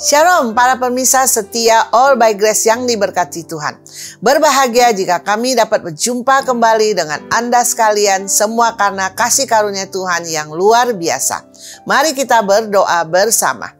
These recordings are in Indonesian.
Shalom para pemirsa setia All by Grace yang diberkati Tuhan. Berbahagia jika kami dapat berjumpa kembali dengan Anda sekalian, semua karena kasih karunia Tuhan yang luar biasa. Mari kita berdoa bersama.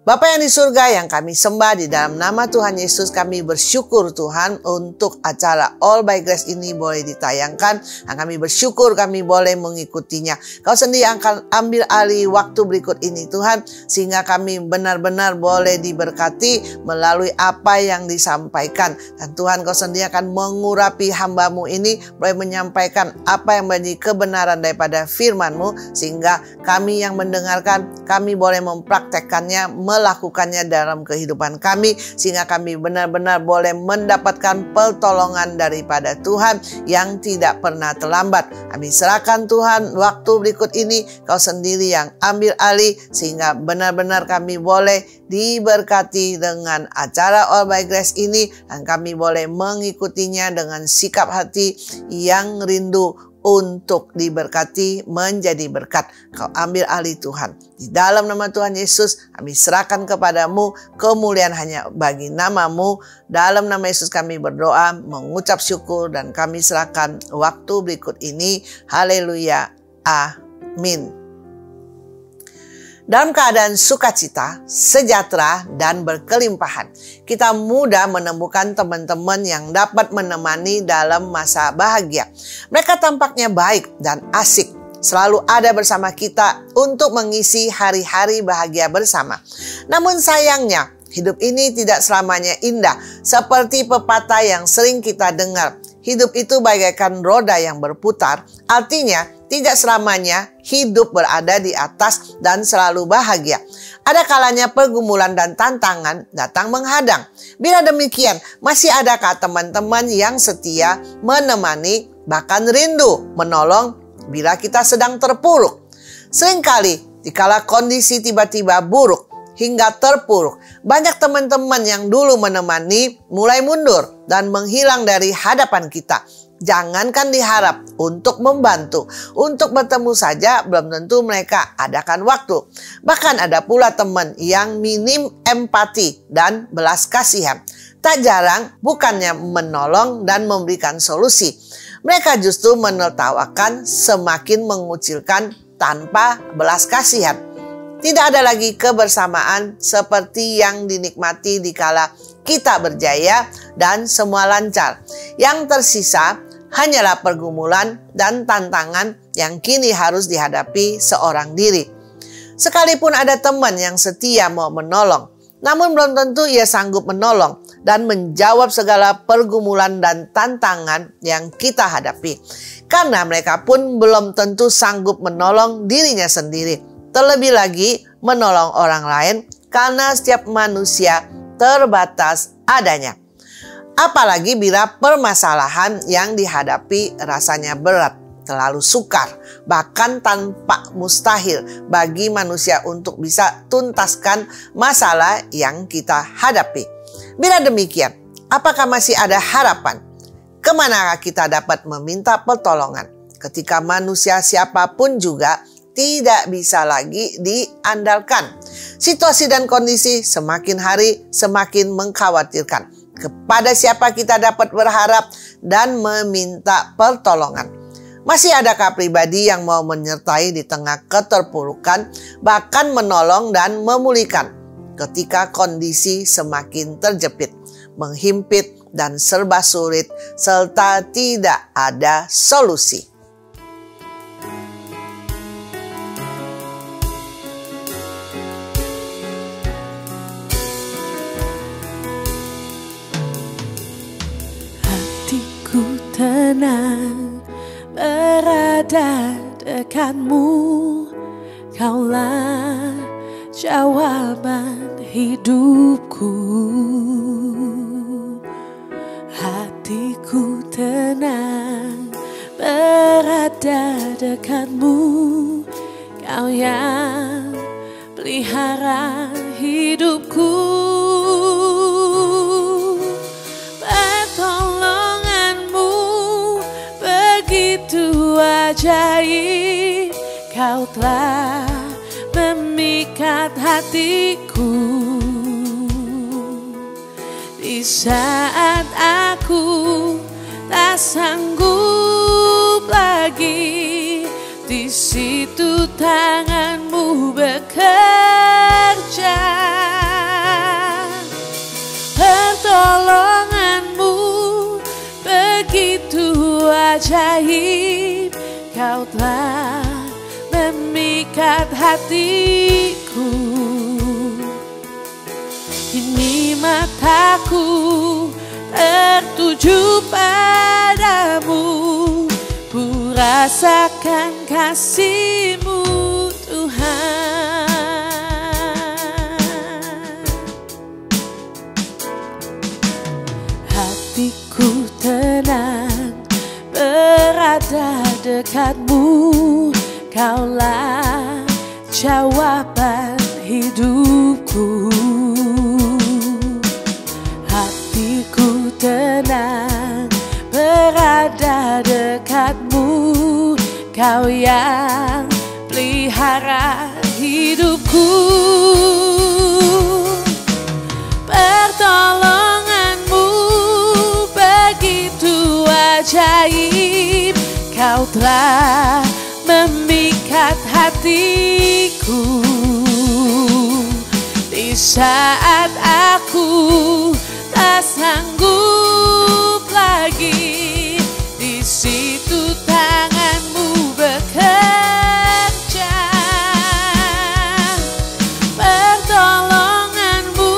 Bapa yang di surga yang kami sembah, di dalam nama Tuhan Yesus kami bersyukur Tuhan untuk acara All by Grace ini boleh ditayangkan. Dan kami bersyukur kami boleh mengikutinya. Kau sendiri akan ambil alih waktu berikut ini Tuhan, sehingga kami benar-benar boleh diberkati melalui apa yang disampaikan. Dan Tuhan Kau sendiri akan mengurapi hamba-Mu ini, boleh menyampaikan apa yang menjadi kebenaran daripada firman-Mu, sehingga kami yang mendengarkan, kami boleh mempraktekkannya, melakukannya dalam kehidupan kami, sehingga kami benar-benar boleh mendapatkan pertolongan daripada Tuhan yang tidak pernah terlambat. Kami serahkan Tuhan waktu berikut ini, Kau sendiri yang ambil alih, sehingga benar-benar kami boleh diberkati dengan acara All by Grace ini, dan kami boleh mengikutinya dengan sikap hati yang rindu untuk diberkati, menjadi berkat. Kau ambil alih Tuhan. Di dalam nama Tuhan Yesus kami serahkan kepadamu, kemuliaan hanya bagi nama-Mu. Dalam nama Yesus kami berdoa, mengucap syukur, dan kami serahkan waktu berikut ini. Haleluya, amin. Dalam keadaan sukacita, sejahtera, dan berkelimpahan, kita mudah menemukan teman-teman yang dapat menemani dalam masa bahagia. Mereka tampaknya baik dan asik, selalu ada bersama kita untuk mengisi hari-hari bahagia bersama. Namun sayangnya, hidup ini tidak selamanya indah, seperti pepatah yang sering kita dengar. Hidup itu bagaikan roda yang berputar, artinya tidak selamanya hidup berada di atas dan selalu bahagia. Ada kalanya pergumulan dan tantangan datang menghadang. Bila demikian, masih adakah teman-teman yang setia menemani, bahkan rindu menolong bila kita sedang terpuruk? Seringkali, dikala kondisi tiba-tiba buruk hingga terpuruk, banyak teman-teman yang dulu menemani mulai mundur dan menghilang dari hadapan kita. Jangankan diharap untuk membantu, untuk bertemu saja belum tentu mereka adakan waktu. Bahkan ada pula teman yang minim empati dan belas kasihan. Tak jarang bukannya menolong dan memberikan solusi, mereka justru menertawakan, semakin mengucilkan tanpa belas kasihan. Tidak ada lagi kebersamaan seperti yang dinikmati dikala kita berjaya dan semua lancar. Yang tersisa hanyalah pergumulan dan tantangan yang kini harus dihadapi seorang diri. Sekalipun ada teman yang setia mau menolong, namun belum tentu ia sanggup menolong dan menjawab segala pergumulan dan tantangan yang kita hadapi. Karena mereka pun belum tentu sanggup menolong dirinya sendiri. Terlebih lagi menolong orang lain, karena setiap manusia terbatas adanya. Apalagi bila permasalahan yang dihadapi rasanya berat, terlalu sukar, bahkan tanpa mustahil bagi manusia untuk bisa tuntaskan masalah yang kita hadapi. Bila demikian, apakah masih ada harapan? Kemanakah kita dapat meminta pertolongan ketika manusia siapapun juga tidak bisa lagi diandalkan? Situasi dan kondisi semakin hari semakin mengkhawatirkan. Kepada siapa kita dapat berharap dan meminta pertolongan? Masih adakah pribadi yang mau menyertai di tengah keterpurukan, bahkan menolong dan memulihkan ketika kondisi semakin terjepit, menghimpit, dan serba sulit, serta tidak ada solusi? Tenang berada dekatmu, Kaulah jawaban hidupku. Hatiku tenang berada dekatmu, Kau yang pelihara hidupku. Ajaib, Kau telah memikat hatiku. di saat aku tak sanggup lagi. Di situ tanganmu bekerja, pertolonganmu begitu ajaib. Kau telah memikat hatiku. Kini mataku tertuju padamu, ku rasakan kasih-Mu Tuhan. Hatiku tenang berada dekat-Mu, Kaulah jawaban hidupku. Hatiku tenang berada dekat-Mu, Kau yang pelihara hidupku. Pertolongan-Mu begitu ajaib, Kau telah memikat hatiku. Di saat aku tak sanggup lagi, di situ tangan-Mu bekerja, pertolongan-Mu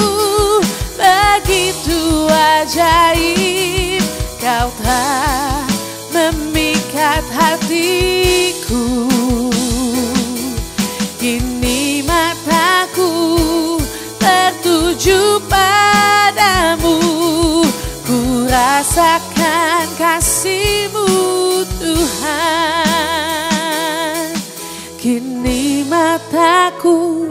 begitu ajaib, Kau telah memikat hatiku. Kini mataku tertuju padamu, ku rasakan kasih-Mu Tuhan. Kini mataku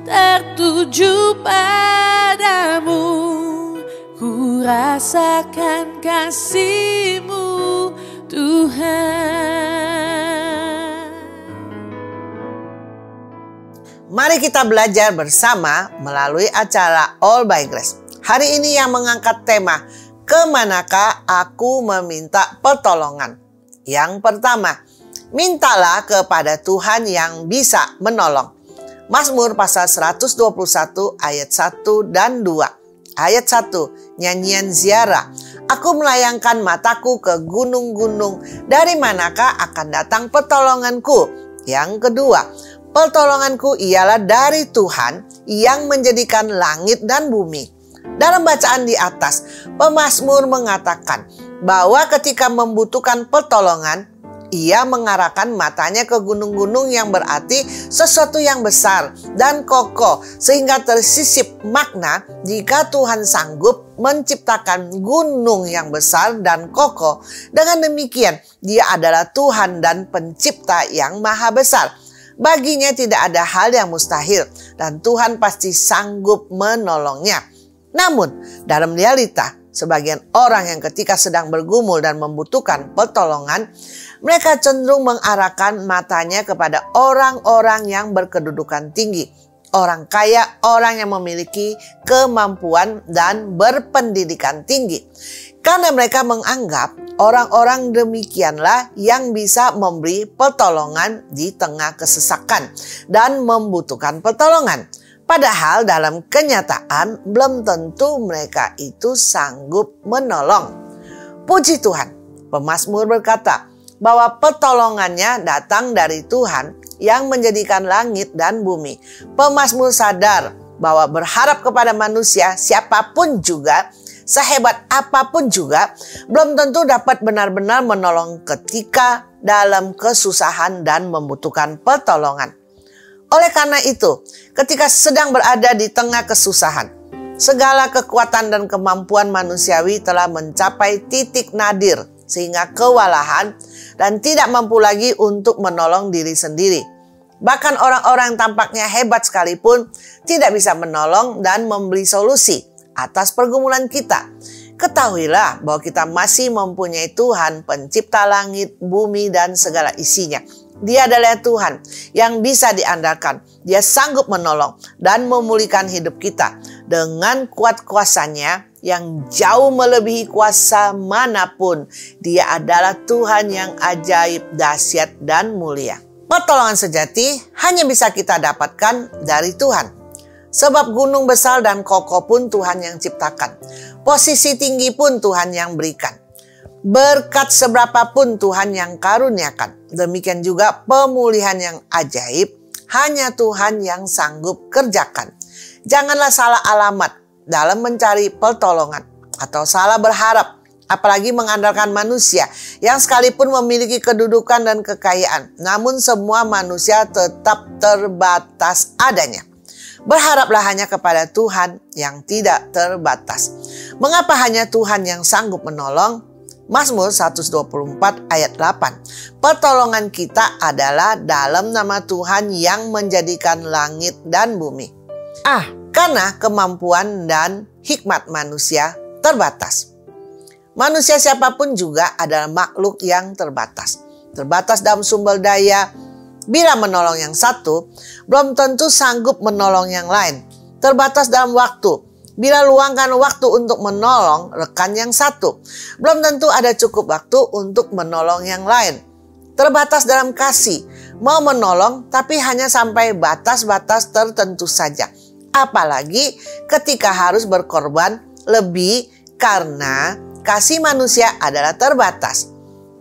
tertuju padamu, ku rasakan kasih-Mu Tuhan. Mari kita belajar bersama melalui acara All by Grace. Hari ini yang mengangkat tema, kemanakah aku meminta pertolongan? Yang pertama, mintalah kepada Tuhan yang bisa menolong. Mazmur pasal 121 ayat 1 dan 2. Ayat 1, nyanyian ziarah. Aku melayangkan mataku ke gunung-gunung, dari manakah akan datang pertolonganku? Yang kedua, pertolonganku ialah dari Tuhan yang menjadikan langit dan bumi. Dalam bacaan di atas, pemazmur mengatakan bahwa ketika membutuhkan pertolongan, ia mengarahkan matanya ke gunung-gunung, yang berarti sesuatu yang besar dan kokoh, sehingga tersisip makna jika Tuhan sanggup menciptakan gunung yang besar dan kokoh. Dengan demikian, Dia adalah Tuhan dan Pencipta yang maha besar. Baginya tidak ada hal yang mustahil, dan Tuhan pasti sanggup menolongnya. Namun, dalam realita, sebagian orang yang ketika sedang bergumul dan membutuhkan pertolongan, mereka cenderung mengarahkan matanya kepada orang-orang yang berkedudukan tinggi, orang kaya, orang yang memiliki kemampuan dan berpendidikan tinggi. Karena mereka menganggap orang-orang demikianlah yang bisa memberi pertolongan di tengah kesesakan dan membutuhkan pertolongan. Padahal dalam kenyataan belum tentu mereka itu sanggup menolong. Puji Tuhan, pemazmur berkata bahwa pertolongannya datang dari Tuhan yang menjadikan langit dan bumi. Pemazmur sadar bahwa berharap kepada manusia, siapapun juga, sehebat apapun juga, belum tentu dapat benar-benar menolong ketika dalam kesusahan dan membutuhkan pertolongan. Oleh karena itu, ketika sedang berada di tengah kesusahan, segala kekuatan dan kemampuan manusiawi telah mencapai titik nadir, sehingga kewalahan dan tidak mampu lagi untuk menolong diri sendiri. Bahkan orang-orang yang tampaknya hebat sekalipun tidak bisa menolong dan memberi solusi atas pergumulan kita. Ketahuilah bahwa kita masih mempunyai Tuhan, Pencipta langit, bumi, dan segala isinya. Dia adalah Tuhan yang bisa diandalkan. Dia sanggup menolong dan memulihkan hidup kita dengan kuat kuasanya yang jauh melebihi kuasa manapun. Dia adalah Tuhan yang ajaib, dahsyat, dan mulia. Pertolongan sejati hanya bisa kita dapatkan dari Tuhan. Sebab gunung besar dan kokoh pun Tuhan yang ciptakan. Posisi tinggi pun Tuhan yang berikan. Berkat seberapapun Tuhan yang karuniakan. Demikian juga pemulihan yang ajaib hanya Tuhan yang sanggup kerjakan. Janganlah salah alamat dalam mencari pertolongan atau salah berharap, apalagi mengandalkan manusia yang sekalipun memiliki kedudukan dan kekayaan, namun semua manusia tetap terbatas adanya. Berharaplah hanya kepada Tuhan yang tidak terbatas. Mengapa hanya Tuhan yang sanggup menolong? Mazmur 124 ayat 8. Pertolongan kita adalah dalam nama Tuhan yang menjadikan langit dan bumi. Karena kemampuan dan hikmat manusia terbatas. Manusia siapapun juga adalah makhluk yang terbatas. Terbatas dalam sumber daya. Bila menolong yang satu, belum tentu sanggup menolong yang lain. Terbatas dalam waktu. Bila luangkan waktu untuk menolong rekan yang satu, belum tentu ada cukup waktu untuk menolong yang lain. Terbatas dalam kasih. Mau menolong tapi hanya sampai batas-batas tertentu saja. Apalagi ketika harus berkorban lebih karena kasih manusia adalah terbatas.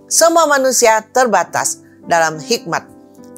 Semua manusia terbatas dalam hikmat.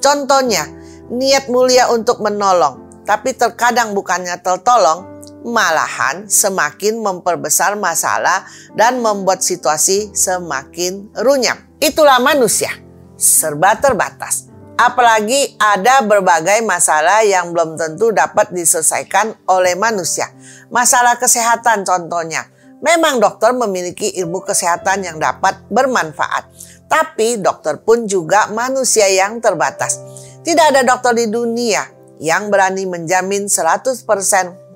Contohnya, niat mulia untuk menolong, tapi terkadang bukannya tertolong, malahan semakin memperbesar masalah dan membuat situasi semakin runyam. Itulah manusia, serba terbatas. Apalagi ada berbagai masalah yang belum tentu dapat diselesaikan oleh manusia. Masalah kesehatan contohnya. Memang dokter memiliki ilmu kesehatan yang dapat bermanfaat. Tapi dokter pun juga manusia yang terbatas. Tidak ada dokter di dunia yang berani menjamin 100%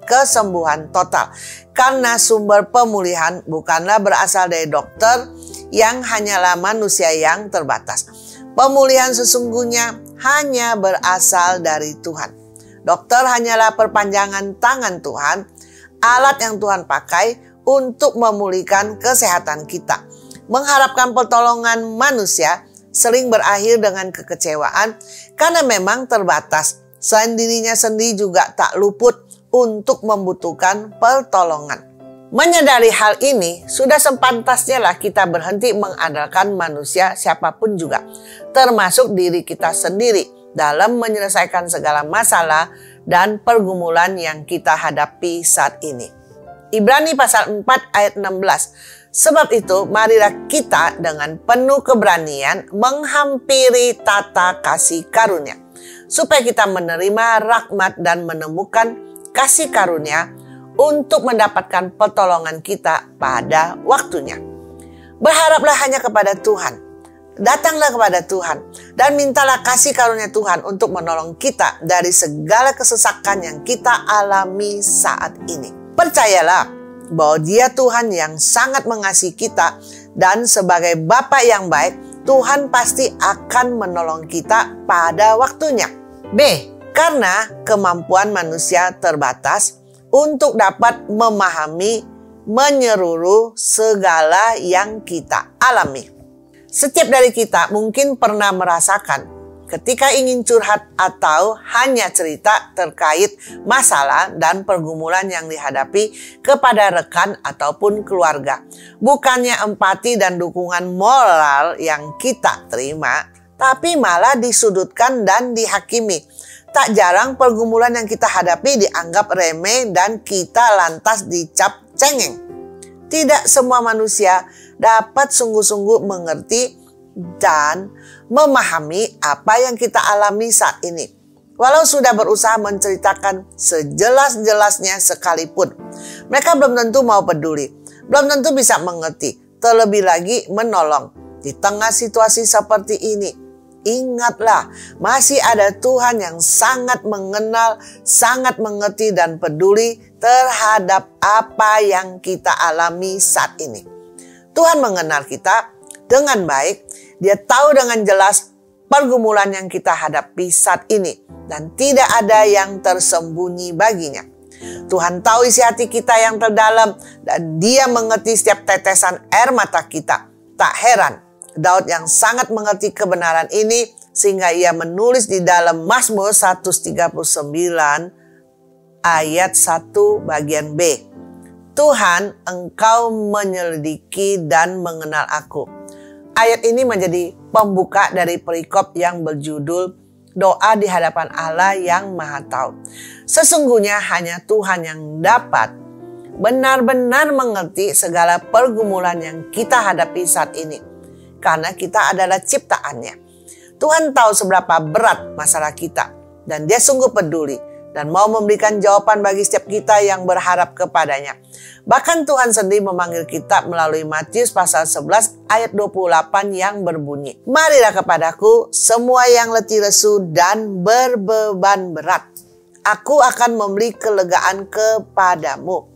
kesembuhan total. Karena sumber pemulihan bukanlah berasal dari dokter yang hanyalah manusia yang terbatas. Pemulihan sesungguhnya hanya berasal dari Tuhan. Dokter hanyalah perpanjangan tangan Tuhan, alat yang Tuhan pakai untuk memulihkan kesehatan kita. Mengharapkan pertolongan manusia sering berakhir dengan kekecewaan karena memang terbatas. Selain dirinya sendiri juga tak luput untuk membutuhkan pertolongan. Menyadari hal ini, sudah sepantasnya lah kita berhenti mengandalkan manusia siapapun juga, termasuk diri kita sendiri dalam menyelesaikan segala masalah dan pergumulan yang kita hadapi saat ini. Ibrani pasal 4 ayat 16. Sebab itu, marilah kita dengan penuh keberanian menghampiri tata kasih karunia, supaya kita menerima rahmat dan menemukan kasih karunia untuk mendapatkan pertolongan kita pada waktunya. Berharaplah hanya kepada Tuhan. Datanglah kepada Tuhan dan mintalah kasih karunia Tuhan untuk menolong kita dari segala kesesakan yang kita alami saat ini. Percayalah bahwa Dia Tuhan yang sangat mengasihi kita, dan sebagai Bapa yang baik, Tuhan pasti akan menolong kita pada waktunya. B. Karena kemampuan manusia terbatas untuk dapat memahami menyeluruh segala yang kita alami. Setiap dari kita mungkin pernah merasakan ketika ingin curhat atau hanya cerita terkait masalah dan pergumulan yang dihadapi kepada rekan ataupun keluarga. Bukannya empati dan dukungan moral yang kita terima, tapi malah disudutkan dan dihakimi. Tak jarang pergumulan yang kita hadapi dianggap remeh dan kita lantas dicap cengeng. Tidak semua manusia dapat sungguh-sungguh mengerti dan memahami apa yang kita alami saat ini. Walau sudah berusaha menceritakan sejelas-jelasnya sekalipun, mereka belum tentu mau peduli, belum tentu bisa mengerti, terlebih lagi menolong. Di tengah situasi seperti ini, ingatlah, masih ada Tuhan yang sangat mengenal, sangat mengerti dan peduli terhadap apa yang kita alami saat ini. Tuhan mengenal kita dengan baik. Dia tahu dengan jelas pergumulan yang kita hadapi saat ini, dan tidak ada yang tersembunyi baginya. Tuhan tahu isi hati kita yang terdalam dan Dia mengerti setiap tetesan air mata kita. Tak heran Daud yang sangat mengerti kebenaran ini sehingga ia menulis di dalam Mazmur 139 ayat 1 bagian B. Tuhan, Engkau menyelidiki dan mengenal aku. Ayat ini menjadi pembuka dari perikop yang berjudul Doa di hadapan Allah yang Maha Tahu. Sesungguhnya hanya Tuhan yang dapat benar-benar mengerti segala pergumulan yang kita hadapi saat ini. Karena kita adalah ciptaannya. Tuhan tahu seberapa berat masalah kita. Dan Dia sungguh peduli dan mau memberikan jawaban bagi setiap kita yang berharap kepadanya. Bahkan Tuhan sendiri memanggil kita melalui Matius pasal 11 ayat 28 yang berbunyi, "Marilah kepadaku semua yang letih lesu dan berbeban berat. Aku akan memberi kelegaan kepadamu."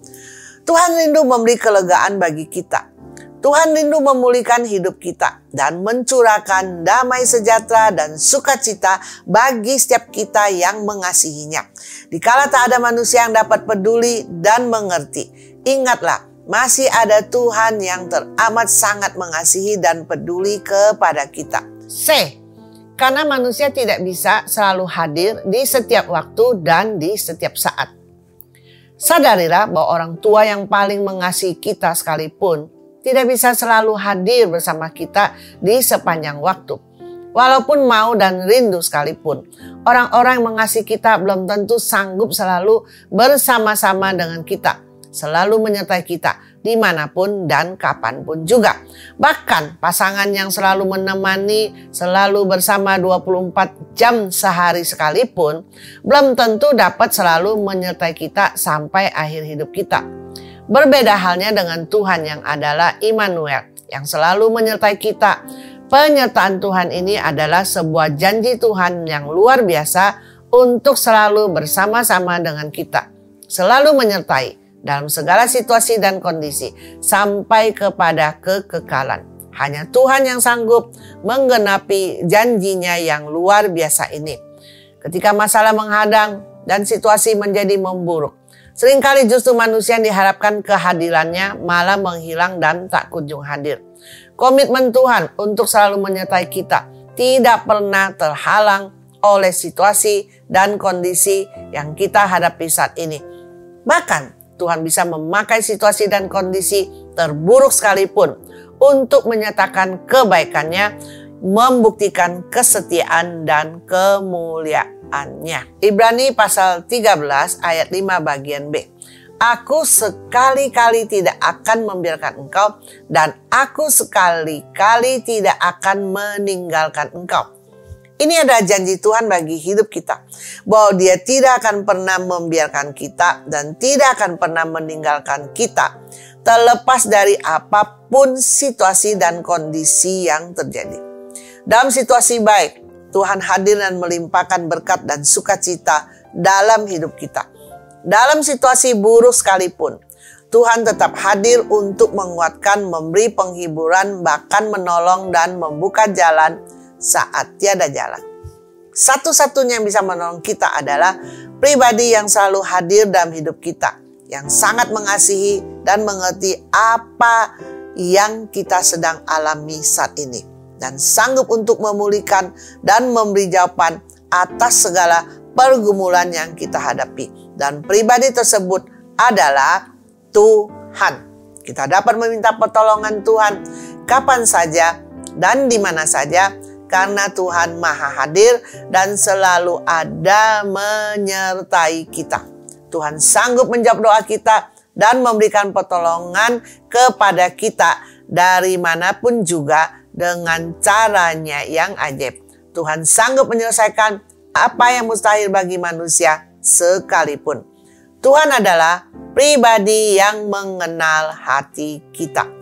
Tuhan rindu memberi kelegaan bagi kita. Tuhan rindu memulihkan hidup kita dan mencurahkan damai sejahtera dan sukacita bagi setiap kita yang mengasihinya. Dikala tak ada manusia yang dapat peduli dan mengerti, ingatlah masih ada Tuhan yang teramat sangat mengasihi dan peduli kepada kita. C. Karena manusia tidak bisa selalu hadir di setiap waktu dan di setiap saat. Sadarilah bahwa orang tua yang paling mengasihi kita sekalipun tidak bisa selalu hadir bersama kita di sepanjang waktu. Walaupun mau dan rindu sekalipun, orang-orang yang mengasihi kita belum tentu sanggup selalu bersama-sama dengan kita, selalu menyertai kita dimanapun dan kapanpun juga. Bahkan pasangan yang selalu menemani, selalu bersama 24 jam sehari sekalipun, belum tentu dapat selalu menyertai kita sampai akhir hidup kita. Berbeda halnya dengan Tuhan yang adalah Immanuel, yang selalu menyertai kita. Penyertaan Tuhan ini adalah sebuah janji Tuhan yang luar biasa untuk selalu bersama-sama dengan kita. Selalu menyertai dalam segala situasi dan kondisi sampai kepada kekekalan. Hanya Tuhan yang sanggup menggenapi janjinya yang luar biasa ini. Ketika masalah menghadang dan situasi menjadi memburuk, seringkali justru manusia yang diharapkan kehadirannya malah menghilang dan tak kunjung hadir. Komitmen Tuhan untuk selalu menyertai kita tidak pernah terhalang oleh situasi dan kondisi yang kita hadapi saat ini. Bahkan Tuhan bisa memakai situasi dan kondisi terburuk sekalipun untuk menyatakan kebaikannya, membuktikan kesetiaan dan kemuliaannya. Ibrani pasal 13 ayat 5 bagian B. Aku sekali-kali tidak akan membiarkan engkau dan aku sekali-kali tidak akan meninggalkan engkau. Ini adalah janji Tuhan bagi hidup kita, bahwa Dia tidak akan pernah membiarkan kita dan tidak akan pernah meninggalkan kita, terlepas dari apapun situasi dan kondisi yang terjadi. Dalam situasi baik, Tuhan hadir dan melimpahkan berkat dan sukacita dalam hidup kita. Dalam situasi buruk sekalipun, Tuhan tetap hadir untuk menguatkan, memberi penghiburan, bahkan menolong dan membuka jalan saat tiada jalan. Satu-satunya yang bisa menolong kita adalah pribadi yang selalu hadir dalam hidup kita, yang sangat mengasihi dan mengerti apa yang kita sedang alami saat ini, dan sanggup untuk memulihkan dan memberi jawaban atas segala pergumulan yang kita hadapi. Dan pribadi tersebut adalah Tuhan. Kita dapat meminta pertolongan Tuhan kapan saja dan di mana saja, karena Tuhan Maha Hadir dan selalu ada menyertai kita. Tuhan sanggup menjawab doa kita dan memberikan pertolongan kepada kita dari manapun juga dengan caranya yang ajaib. Tuhan sanggup menyelesaikan apa yang mustahil bagi manusia sekalipun. Tuhan adalah pribadi yang mengenal hati kita.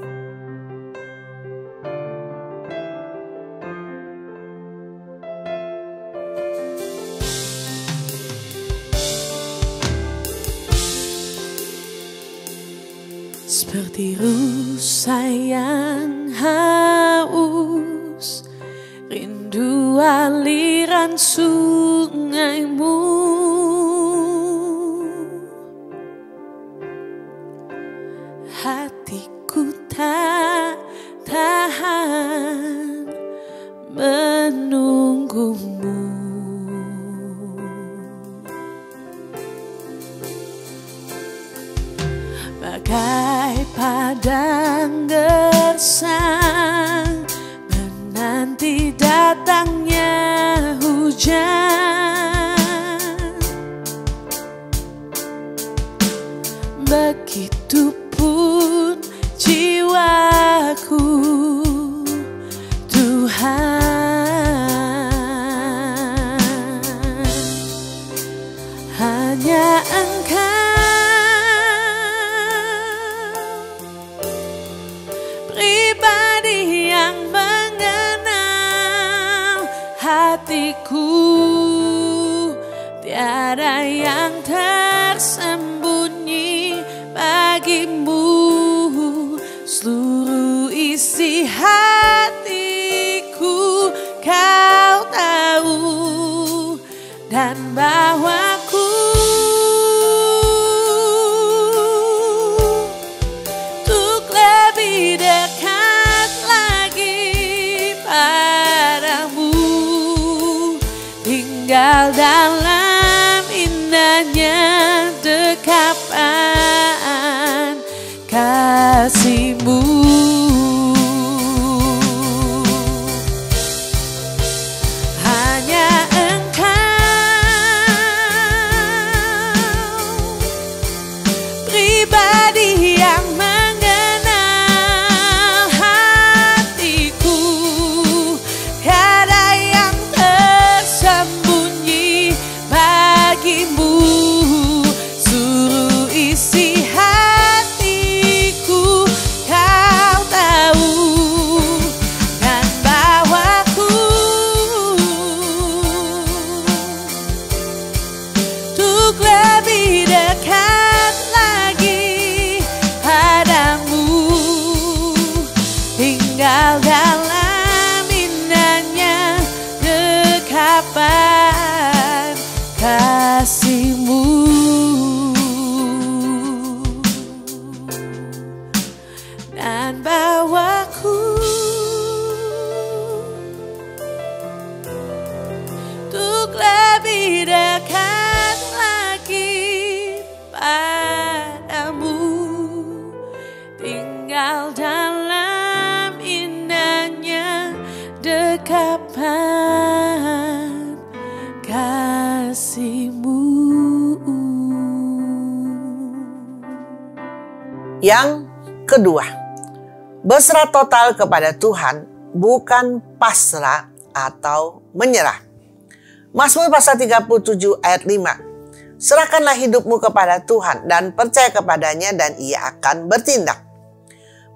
Seperti rusa yang haus, rindu aliran sungaimu. bagai padang gersang menanti datangnya hujan. Begitupun jiwaku, Tuhan, hanya Engkau pribadi yang mengenal hatiku. Tiada yang tersembunyi bagimu, seluruh isi hatiku Kau tahu, dan bawaku untuk lebih dekat lagi padamu, tinggal dalam indahnya dekapan kasih-Mu. Hanya Engkau pribadi yang mengenal hatiku. Tiada yang tersembunyi bagimu, seluruh isi hatiku Kau tahu, dan bawaku untuk lebih dekat lagi padamu, tinggal dalam indahnya dekapan kasih-Mu. Dan bawaku untuk lebih dekat lagi padamu, tinggal dalam indahnya dekapan kasih-Mu. Yang kedua, berserah total kepada Tuhan, bukan pasrah atau menyerah. Mazmur pasal 37 ayat 5. Serahkanlah hidupmu kepada Tuhan dan percaya kepadanya dan Ia akan bertindak.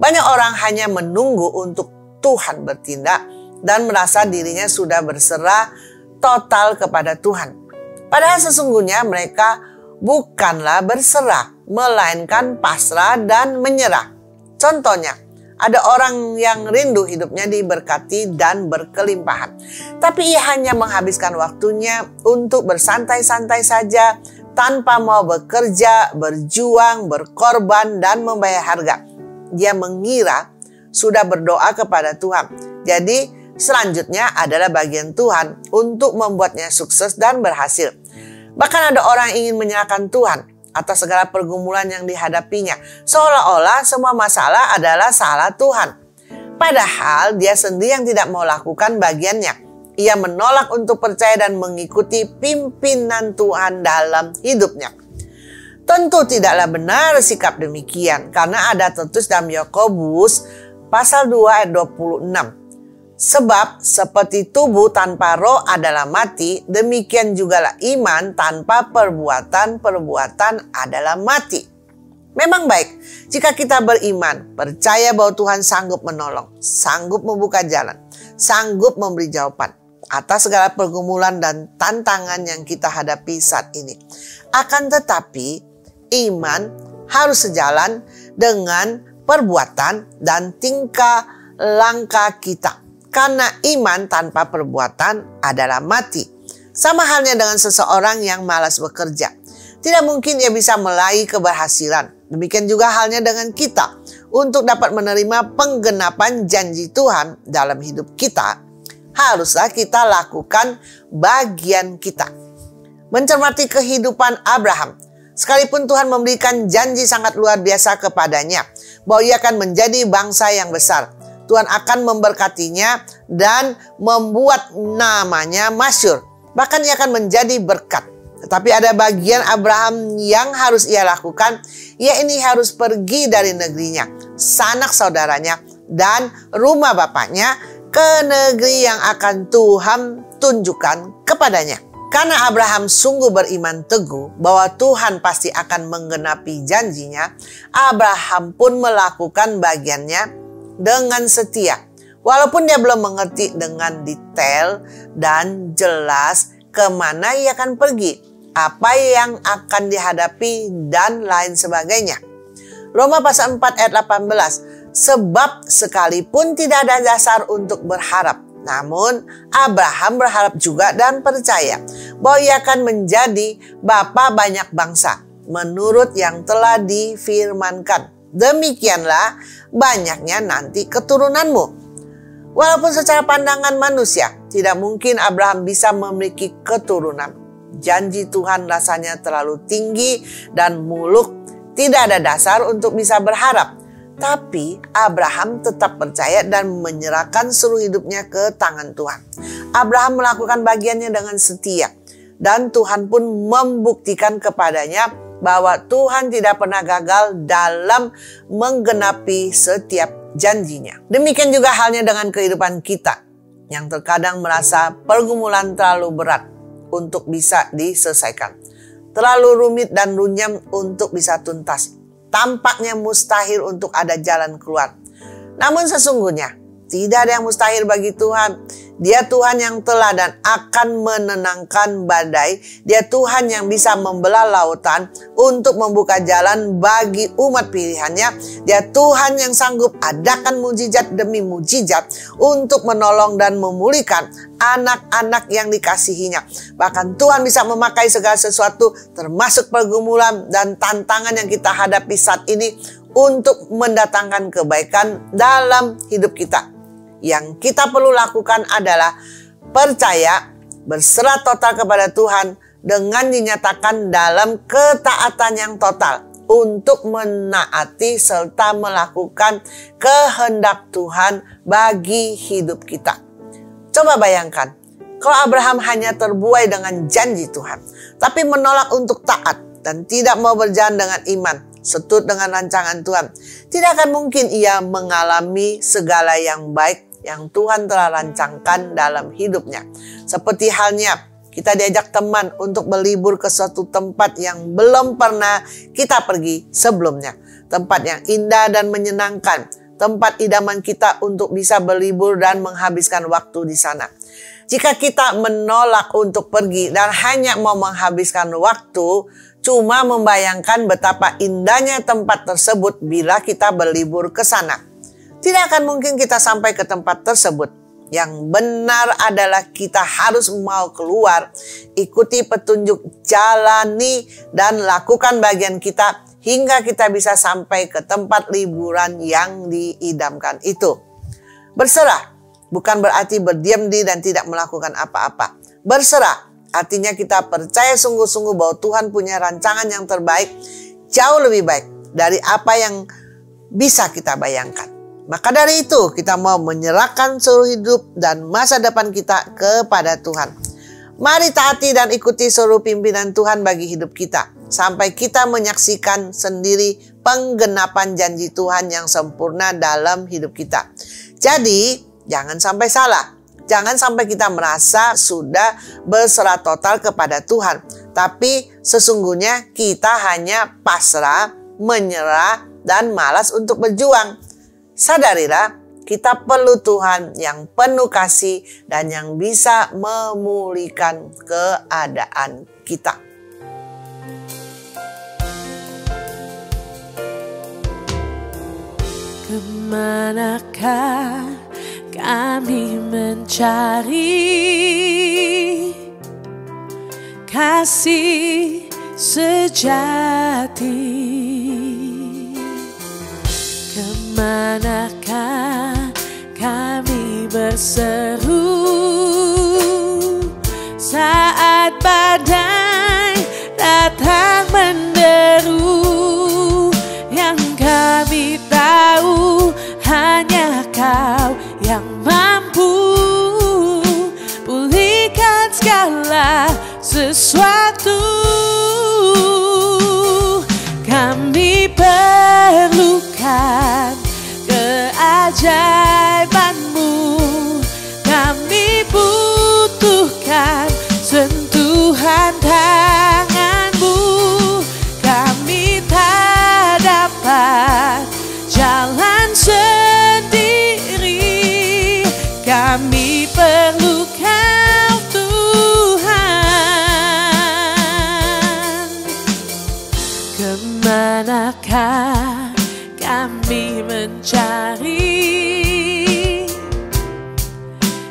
Banyak orang hanya menunggu untuk Tuhan bertindak dan merasa dirinya sudah berserah total kepada Tuhan. Padahal sesungguhnya mereka bukanlah berserah, melainkan pasrah dan menyerah. Contohnya, ada orang yang rindu hidupnya diberkati dan berkelimpahan, tapi ia hanya menghabiskan waktunya untuk bersantai-santai saja tanpa mau bekerja, berjuang, berkorban, dan membayar harga. Dia mengira sudah berdoa kepada Tuhan. Jadi selanjutnya adalah bagian Tuhan untuk membuatnya sukses dan berhasil. Bahkan ada orang yang ingin menyerahkan Tuhan atas segala pergumulan yang dihadapinya, seolah-olah semua masalah adalah salah Tuhan. Padahal dia sendiri yang tidak mau lakukan bagiannya. Ia menolak untuk percaya dan mengikuti pimpinan Tuhan dalam hidupnya. Tentu tidaklah benar sikap demikian, karena ada tertulis dalam Yakobus pasal 2 ayat 26. Sebab seperti tubuh tanpa roh adalah mati, demikian jugalah iman tanpa perbuatan-perbuatan adalah mati. Memang baik jika kita beriman, percaya bahwa Tuhan sanggup menolong, sanggup membuka jalan, sanggup memberi jawaban atas segala pergumulan dan tantangan yang kita hadapi saat ini. Akan tetapi, iman harus sejalan dengan perbuatan dan tingkah langkah kita. Karena iman tanpa perbuatan adalah mati. Sama halnya dengan seseorang yang malas bekerja. Tidak mungkin ia bisa meraih keberhasilan. Demikian juga halnya dengan kita. Untuk dapat menerima penggenapan janji Tuhan dalam hidup kita, haruslah kita lakukan bagian kita. Mencermati kehidupan Abraham, Sekalipun Tuhan memberikan janji sangat luar biasa kepadanya, bahwa ia akan menjadi bangsa yang besar. Tuhan akan memberkatinya dan membuat namanya masyhur. Bahkan ia akan menjadi berkat. Tetapi ada bagian Abraham yang harus ia lakukan. Ia ini harus pergi dari negerinya, sanak saudaranya, dan rumah bapaknya ke negeri yang akan Tuhan tunjukkan kepadanya. Karena Abraham sungguh beriman teguh bahwa Tuhan pasti akan menggenapi janjinya, Abraham pun melakukan bagiannya dengan setia. Walaupun dia belum mengerti dengan detail dan jelas kemana ia akan pergi, apa yang akan dihadapi, dan lain sebagainya. Roma pasal 4 ayat 18. Sebab sekalipun tidak ada dasar untuk berharap, namun Abraham berharap juga dan percaya bahwa ia akan menjadi bapa banyak bangsa menurut yang telah difirmankan. Demikianlah banyaknya nanti keturunanmu. Walaupun secara pandangan manusia tidak mungkin Abraham bisa memiliki keturunan. Janji Tuhan rasanya terlalu tinggi dan muluk, tidak ada dasar untuk bisa berharap. Tapi Abraham tetap percaya dan menyerahkan seluruh hidupnya ke tangan Tuhan. Abraham melakukan bagiannya dengan setia. Dan Tuhan pun membuktikan kepadanya bahwa Tuhan tidak pernah gagal dalam menggenapi setiap janjinya. Demikian juga halnya dengan kehidupan kita yang terkadang merasa pergumulan terlalu berat untuk bisa diselesaikan. Terlalu rumit dan runyam untuk bisa tuntas. Tampaknya mustahil untuk ada jalan keluar. Namun sesungguhnya tidak ada yang mustahil bagi Tuhan. Dia Tuhan yang telah dan akan menenangkan badai. Dia Tuhan yang bisa membelah lautan untuk membuka jalan bagi umat pilihannya. Dia Tuhan yang sanggup adakan mujizat demi mujizat untuk menolong dan memulihkan anak-anak yang dikasihinya. Bahkan Tuhan bisa memakai segala sesuatu termasuk pergumulan dan tantangan yang kita hadapi saat ini untuk mendatangkan kebaikan dalam hidup kita. Yang kita perlu lakukan adalah percaya, berserah total kepada Tuhan dengan dinyatakan dalam ketaatan yang total untuk menaati serta melakukan kehendak Tuhan bagi hidup kita. Coba bayangkan, kalau Abraham hanya terbuai dengan janji Tuhan, tapi menolak untuk taat dan tidak mau berjalan dengan iman, setut dengan rancangan Tuhan, tidak akan mungkin ia mengalami segala yang baik yang Tuhan telah rancangkan dalam hidupnya. Seperti halnya kita diajak teman untuk berlibur ke suatu tempat yang belum pernah kita pergi sebelumnya. Tempat yang indah dan menyenangkan. Tempat idaman kita untuk bisa berlibur dan menghabiskan waktu di sana. Jika kita menolak untuk pergi dan hanya mau menghabiskan waktu, cuma membayangkan betapa indahnya tempat tersebut bila kita berlibur ke sana. Tidak akan mungkin kita sampai ke tempat tersebut. Yang benar adalah kita harus mau keluar, ikuti petunjuk, jalani dan lakukan bagian kita hingga kita bisa sampai ke tempat liburan yang diidamkan itu. Berserah bukan berarti berdiam diri dan tidak melakukan apa-apa. Berserah artinya kita percaya sungguh-sungguh bahwa Tuhan punya rancangan yang terbaik, jauh lebih baik dari apa yang bisa kita bayangkan. Maka dari itu kita mau menyerahkan seluruh hidup dan masa depan kita kepada Tuhan. Mari taati dan ikuti seluruh pimpinan Tuhan bagi hidup kita. Sampai kita menyaksikan sendiri penggenapan janji Tuhan yang sempurna dalam hidup kita. Jadi jangan sampai salah. Jangan sampai kita merasa sudah berserah total kepada Tuhan. Tapi sesungguhnya kita hanya pasrah, menyerah, dan malas untuk berjuang. Sadarilah, kita perlu Tuhan yang penuh kasih dan yang bisa memulihkan keadaan kita. Kemanakah kami mencari kasih sejati? Kemanakah kami berseru saat badai datang menderu? Kemanakah kami mencari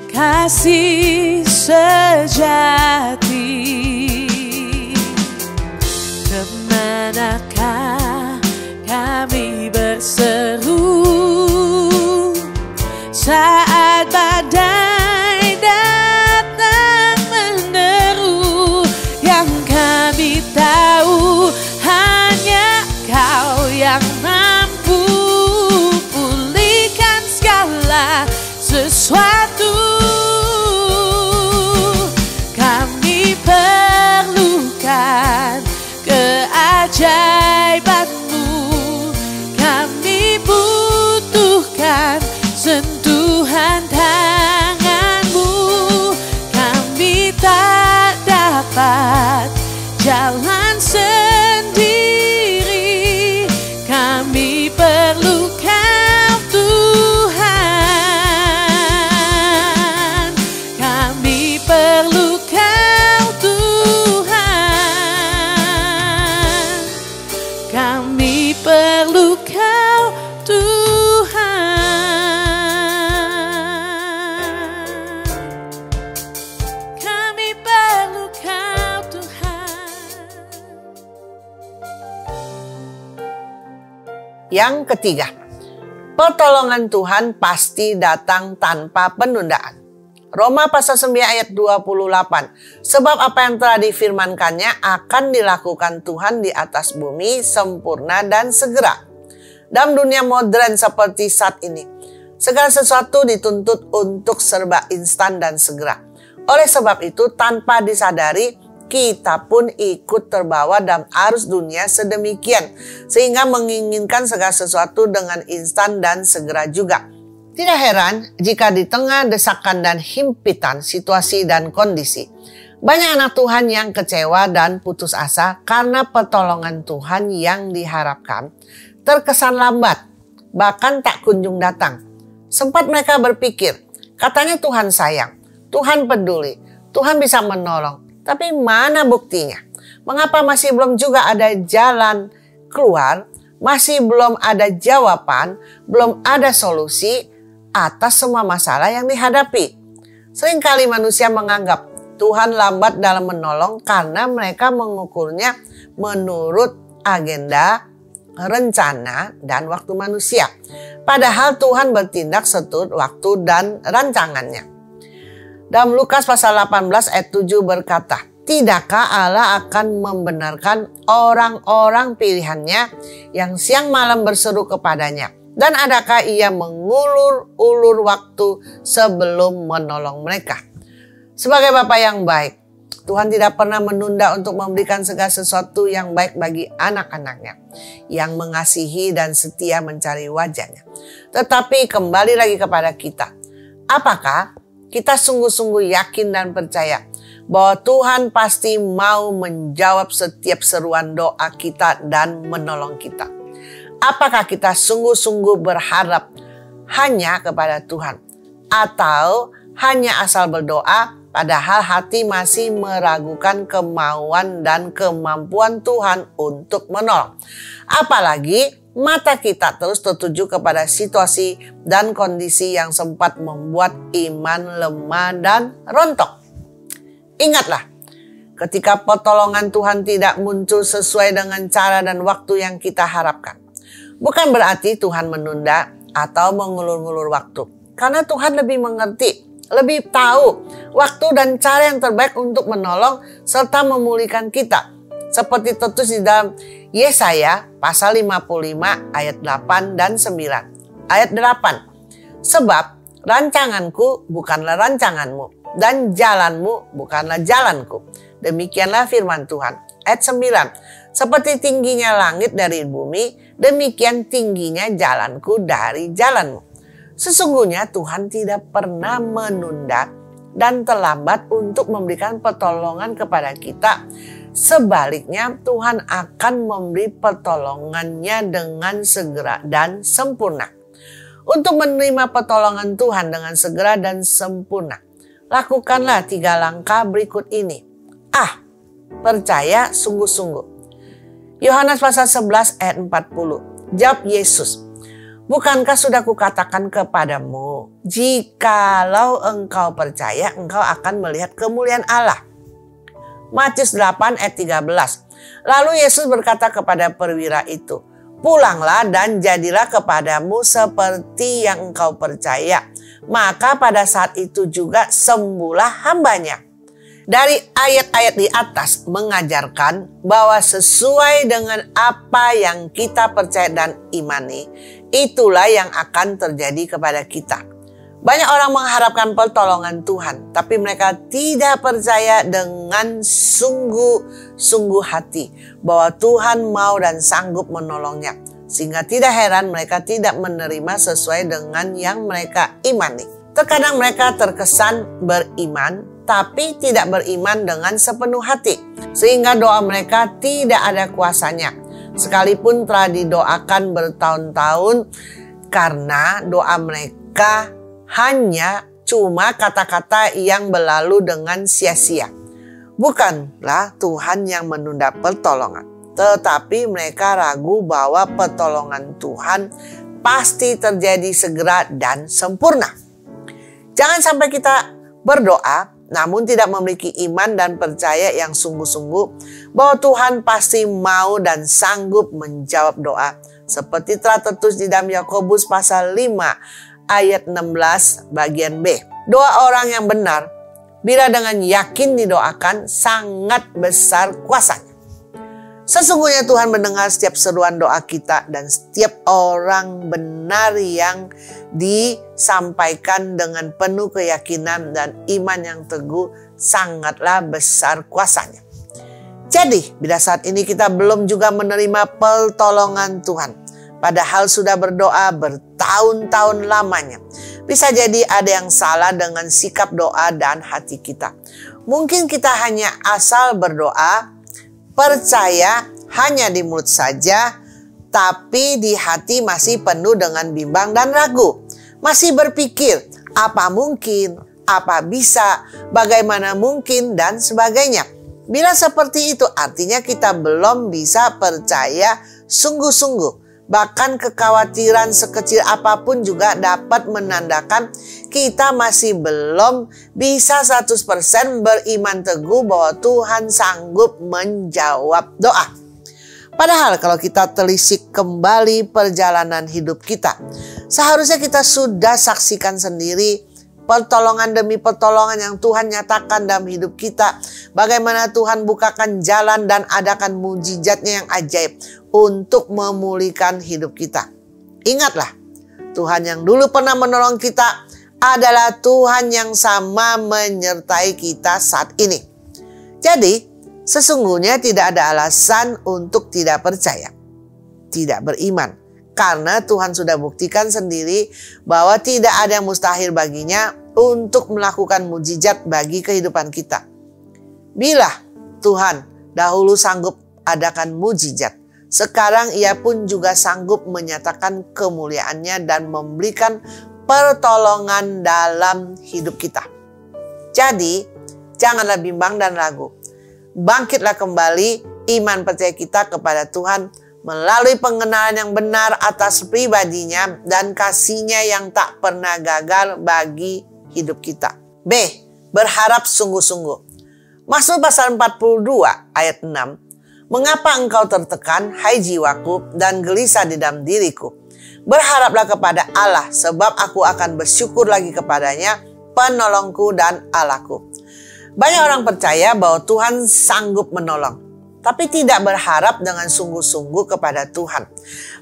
kasih sejati? Kemanakah kami berseru saat badai datang menderu? Yang kami tahu hanya Kau yang mampu pulihkan segala sesuatu. Kami perlukan keajaiban-Mu, kami butuhkan sentuhan tangan-Mu. Kami tak dapat jalan sendiri, kami perlu Kau Tuhan. Kami perlu Kau Tuhan. Kami perlu Kau Tuhan. Kami perlu Kau Tuhan. Yang ketiga, pertolongan Tuhan pasti datang tanpa penundaan. Roma pasal 9 ayat 28. Sebab apa yang telah difirmankannya akan dilakukan Tuhan di atas bumi sempurna dan segera. Dalam dunia modern seperti saat ini, segala sesuatu dituntut untuk serba instan dan segera. Oleh sebab itu, tanpa disadari, kita pun ikut terbawa dalam arus dunia sedemikian, sehingga menginginkan segala sesuatu dengan instan dan segera juga. Tidak heran jika di tengah desakan dan himpitan situasi dan kondisi, banyak anak Tuhan yang kecewa dan putus asa karena pertolongan Tuhan yang diharapkan terkesan lambat, bahkan tak kunjung datang. Sempat mereka berpikir, katanya Tuhan sayang, Tuhan peduli, Tuhan bisa menolong. Tapi mana buktinya? Mengapa masih belum juga ada jalan keluar? Masih belum ada jawaban, belum ada solusi atas semua masalah yang dihadapi. Seringkali manusia menganggap Tuhan lambat dalam menolong karena mereka mengukurnya menurut agenda, rencana, dan waktu manusia. Padahal Tuhan bertindak seturut waktu dan rancangannya. Dalam Lukas pasal 18 ayat 7 berkata, tidakkah Allah akan membenarkan orang-orang pilihannya yang siang malam berseru kepadanya? Dan adakah ia mengulur-ulur waktu sebelum menolong mereka? Sebagai Bapa yang baik, Tuhan tidak pernah menunda untuk memberikan segala sesuatu yang baik bagi anak-anaknya yang mengasihi dan setia mencari wajahnya. Tetapi kembali lagi kepada kita. Apakah kita sungguh-sungguh yakin dan percaya bahwa Tuhan pasti mau menjawab setiap seruan doa kita dan menolong kita? Apakah kita sungguh-sungguh berharap hanya kepada Tuhan? Atau hanya asal berdoa padahal hati masih meragukan kemauan dan kemampuan Tuhan untuk menolong? Apalagi mata kita terus tertuju kepada situasi dan kondisi yang sempat membuat iman lemah dan rontok. Ingatlah, ketika pertolongan Tuhan tidak muncul sesuai dengan cara dan waktu yang kita harapkan, bukan berarti Tuhan menunda atau mengulur-ngulur waktu. Karena Tuhan lebih mengerti, lebih tahu waktu dan cara yang terbaik untuk menolong serta memulihkan kita. Seperti tertulis di dalam Yesaya pasal 55 ayat 8 dan 9. Ayat 8. Sebab rancanganku bukanlah rancanganmu dan jalanmu bukanlah jalanku. Demikianlah firman Tuhan. Ayat 9. Seperti tingginya langit dari bumi, demikian tingginya jalanku dari jalanmu. Sesungguhnya Tuhan tidak pernah menunda dan terlambat untuk memberikan pertolongan kepada kita. Sebaliknya Tuhan akan memberi pertolongannya dengan segera dan sempurna. Untuk menerima pertolongan Tuhan dengan segera dan sempurna, lakukanlah 3 langkah berikut ini. Percaya sungguh-sungguh. Yohanes pasal 11 ayat 40. Jawab Yesus, bukankah sudah kukatakan kepadamu, jikalau engkau percaya, engkau akan melihat kemuliaan Allah. Matius 8 ayat 13. Lalu Yesus berkata kepada perwira itu, pulanglah dan jadilah kepadamu seperti yang engkau percaya. Maka pada saat itu juga sembuhlah hambanya. Dari ayat-ayat di atas mengajarkan bahwa sesuai dengan apa yang kita percaya dan imani, itulah yang akan terjadi kepada kita. Banyak orang mengharapkan pertolongan Tuhan, tapi mereka tidak percaya dengan sungguh-sungguh hati bahwa Tuhan mau dan sanggup menolongnya. Sehingga tidak heran mereka tidak menerima sesuai dengan yang mereka imani. Terkadang mereka terkesan beriman, tapi tidak beriman dengan sepenuh hati. Sehingga doa mereka tidak ada kuasanya. Sekalipun telah didoakan bertahun-tahun, karena doa mereka hanya cuma kata-kata yang berlalu dengan sia-sia. Bukanlah Tuhan yang menunda pertolongan, tetapi mereka ragu bahwa pertolongan Tuhan pasti terjadi segera dan sempurna. Jangan sampai kita berdoa namun tidak memiliki iman dan percaya yang sungguh-sungguh bahwa Tuhan pasti mau dan sanggup menjawab doa. Seperti telah tertulis di dalam Yakobus pasal 5 ayat 16 bagian B. Doa orang yang benar bila dengan yakin didoakan sangat besar kuasanya. Sesungguhnya Tuhan mendengar setiap seruan doa kita dan setiap orang benar yang disampaikan dengan penuh keyakinan dan iman yang teguh sangatlah besar kuasanya. Jadi bila saat ini kita belum juga menerima pertolongan Tuhan, padahal sudah berdoa bertahun-tahun lamanya, bisa jadi ada yang salah dengan sikap doa dan hati kita. Mungkin kita hanya asal berdoa, percaya hanya di mulut saja, tapi di hati masih penuh dengan bimbang dan ragu. Masih berpikir, apa mungkin, apa bisa, bagaimana mungkin, dan sebagainya. Bila seperti itu artinya kita belum bisa percaya sungguh-sungguh. Bahkan kekhawatiran sekecil apapun juga dapat menandakan kita masih belum bisa 100% beriman teguh bahwa Tuhan sanggup menjawab doa. Padahal kalau kita telisik kembali perjalanan hidup kita, seharusnya kita sudah saksikan sendiri pertolongan demi pertolongan yang Tuhan nyatakan dalam hidup kita. Bagaimana Tuhan bukakan jalan dan adakan mujizatnya yang ajaib untuk memulihkan hidup kita. Ingatlah, Tuhan yang dulu pernah menolong kita adalah Tuhan yang sama menyertai kita saat ini. Jadi, sesungguhnya tidak ada alasan untuk tidak percaya, tidak beriman. Karena Tuhan sudah buktikan sendiri bahwa tidak ada yang mustahil baginya untuk melakukan mujizat bagi kehidupan kita. Bila Tuhan dahulu sanggup adakan mujizat, sekarang ia pun juga sanggup menyatakan kemuliaannya dan memberikan pertolongan dalam hidup kita. Jadi, janganlah bimbang dan ragu. Bangkitlah kembali iman percaya kita kepada Tuhan melalui pengenalan yang benar atas pribadinya dan kasih-Nya yang tak pernah gagal bagi hidup kita. B. Berharap sungguh-sungguh. Mazmur pasal 42 ayat 6. Mengapa engkau tertekan, hai jiwaku, dan gelisah di dalam diriku? Berharaplah kepada Allah, sebab aku akan bersyukur lagi kepadanya, penolongku dan Allahku. Banyak orang percaya bahwa Tuhan sanggup menolong, tapi tidak berharap dengan sungguh-sungguh kepada Tuhan.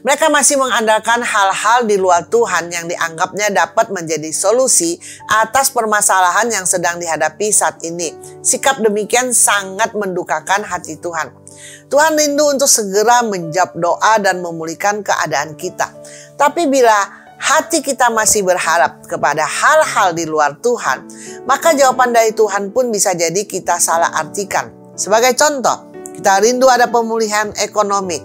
Mereka masih mengandalkan hal-hal di luar Tuhan yang dianggapnya dapat menjadi solusi atas permasalahan yang sedang dihadapi saat ini. Sikap demikian sangat mendukakan hati Tuhan. Tuhan rindu untuk segera menjawab doa dan memulihkan keadaan kita. Tapi bila hati kita masih berharap kepada hal-hal di luar Tuhan, maka jawaban dari Tuhan pun bisa jadi kita salah artikan. Sebagai contoh, kita rindu ada pemulihan ekonomi,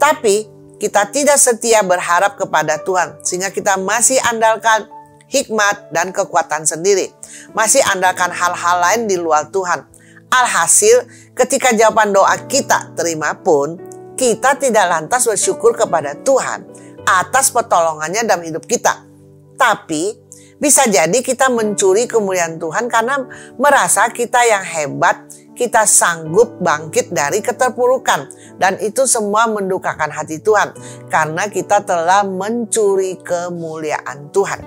tapi kita tidak setia berharap kepada Tuhan, sehingga kita masih andalkan hikmat dan kekuatan sendiri, masih andalkan hal-hal lain di luar Tuhan. Alhasil, ketika jawaban doa kita terima pun, kita tidak lantas bersyukur kepada Tuhan atas pertolongannya dalam hidup kita. Tapi bisa jadi kita mencuri kemuliaan Tuhan karena merasa kita yang hebat, kita sanggup bangkit dari keterpurukan. Dan itu semua mendukakan hati Tuhan karena kita telah mencuri kemuliaan Tuhan.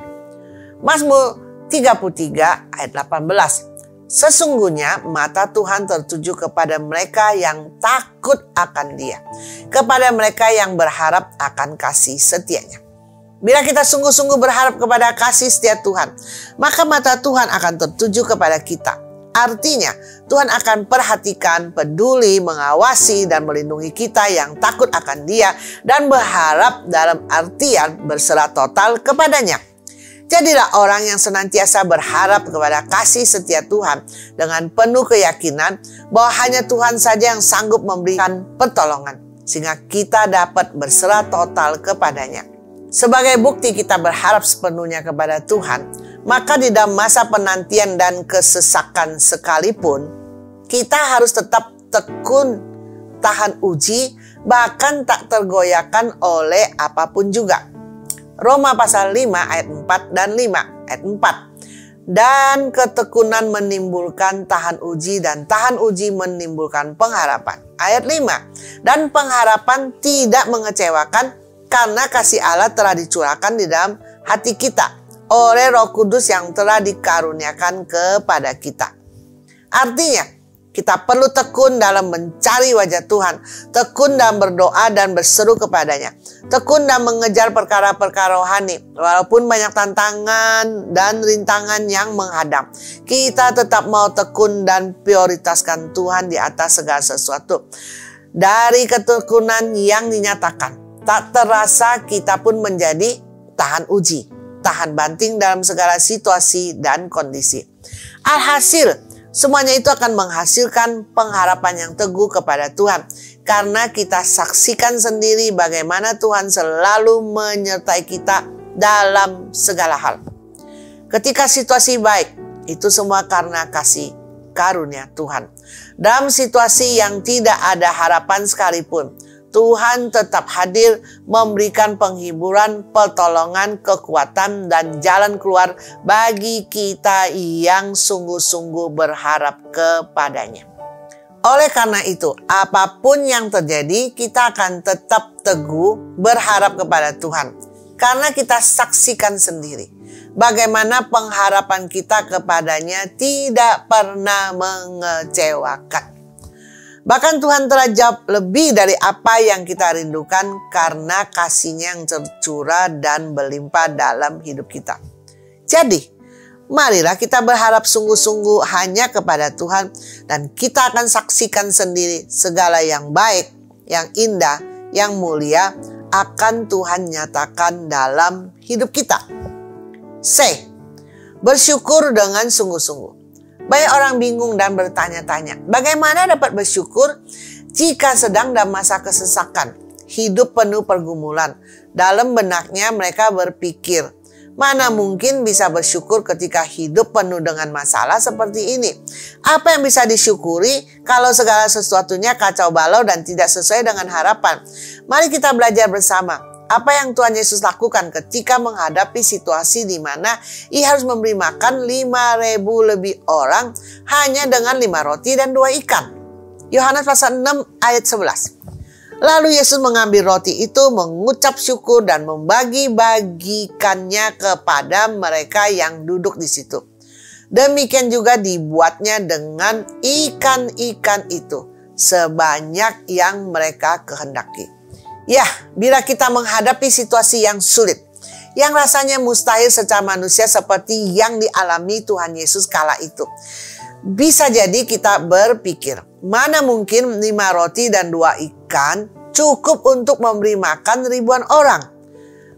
Mazmur 33 ayat 18. Sesungguhnya mata Tuhan tertuju kepada mereka yang takut akan Dia, kepada mereka yang berharap akan kasih setianya. Bila kita sungguh-sungguh berharap kepada kasih setia Tuhan, maka mata Tuhan akan tertuju kepada kita. Artinya, Tuhan akan perhatikan, peduli, mengawasi, dan melindungi kita yang takut akan Dia dan berharap dalam artian berserah total kepadanya. Jadilah orang yang senantiasa berharap kepada kasih setia Tuhan dengan penuh keyakinan bahwa hanya Tuhan saja yang sanggup memberikan pertolongan, sehingga kita dapat berserah total kepadanya. Sebagai bukti kita berharap sepenuhnya kepada Tuhan, maka di dalam masa penantian dan kesesakan sekalipun, kita harus tetap tekun, tahan uji, bahkan tak tergoyahkan oleh apapun juga. Roma pasal 5 ayat 4 dan 5 ayat 4. Dan ketekunan menimbulkan tahan uji, dan tahan uji menimbulkan pengharapan. Ayat 5. Dan pengharapan tidak mengecewakan karena kasih Allah telah dicurahkan di dalam hati kita oleh Roh Kudus yang telah dikaruniakan kepada kita. Artinya, kita perlu tekun dalam mencari wajah Tuhan, tekun dalam berdoa dan berseru kepadanya, tekun dalam mengejar perkara-perkara rohani. Walaupun banyak tantangan dan rintangan yang menghadang, kita tetap mau tekun dan prioritaskan Tuhan di atas segala sesuatu. Dari ketekunan yang dinyatakan, tak terasa kita pun menjadi tahan uji, tahan banting dalam segala situasi dan kondisi. Alhasil, semuanya itu akan menghasilkan pengharapan yang teguh kepada Tuhan. Karena kita saksikan sendiri bagaimana Tuhan selalu menyertai kita dalam segala hal. Ketika situasi baik, itu semua karena kasih karunia Tuhan. Dalam situasi yang tidak ada harapan sekalipun, Tuhan tetap hadir memberikan penghiburan, pertolongan, kekuatan, dan jalan keluar bagi kita yang sungguh-sungguh berharap kepadanya. Oleh karena itu, apapun yang terjadi, kita akan tetap teguh berharap kepada Tuhan. Karena kita saksikan sendiri bagaimana pengharapan kita kepadanya tidak pernah mengecewakan. Bahkan Tuhan telah jawab lebih dari apa yang kita rindukan karena kasih-Nya yang tercurah dan berlimpah dalam hidup kita. Jadi, marilah kita berharap sungguh-sungguh hanya kepada Tuhan dan kita akan saksikan sendiri segala yang baik, yang indah, yang mulia akan Tuhan nyatakan dalam hidup kita. C. Bersyukur dengan sungguh-sungguh. Banyak orang bingung dan bertanya-tanya, bagaimana dapat bersyukur jika sedang dalam masa kesesakan, hidup penuh pergumulan. Dalam benaknya mereka berpikir, mana mungkin bisa bersyukur ketika hidup penuh dengan masalah seperti ini? Apa yang bisa disyukuri kalau segala sesuatunya kacau balau dan tidak sesuai dengan harapan? Mari kita belajar bersama. Apa yang Tuhan Yesus lakukan ketika menghadapi situasi di mana Ia harus memberi makan 5.000 lebih orang hanya dengan 5 roti dan 2 ikan. Yohanes pasal 6 ayat 11. Lalu Yesus mengambil roti itu, mengucap syukur dan membagi-bagikannya kepada mereka yang duduk di situ. Demikian juga dibuatnya dengan ikan-ikan itu, sebanyak yang mereka kehendaki. Ya, bila kita menghadapi situasi yang sulit, yang rasanya mustahil secara manusia seperti yang dialami Tuhan Yesus kala itu, bisa jadi kita berpikir, mana mungkin 5 roti dan 2 ikan cukup untuk memberi makan ribuan orang.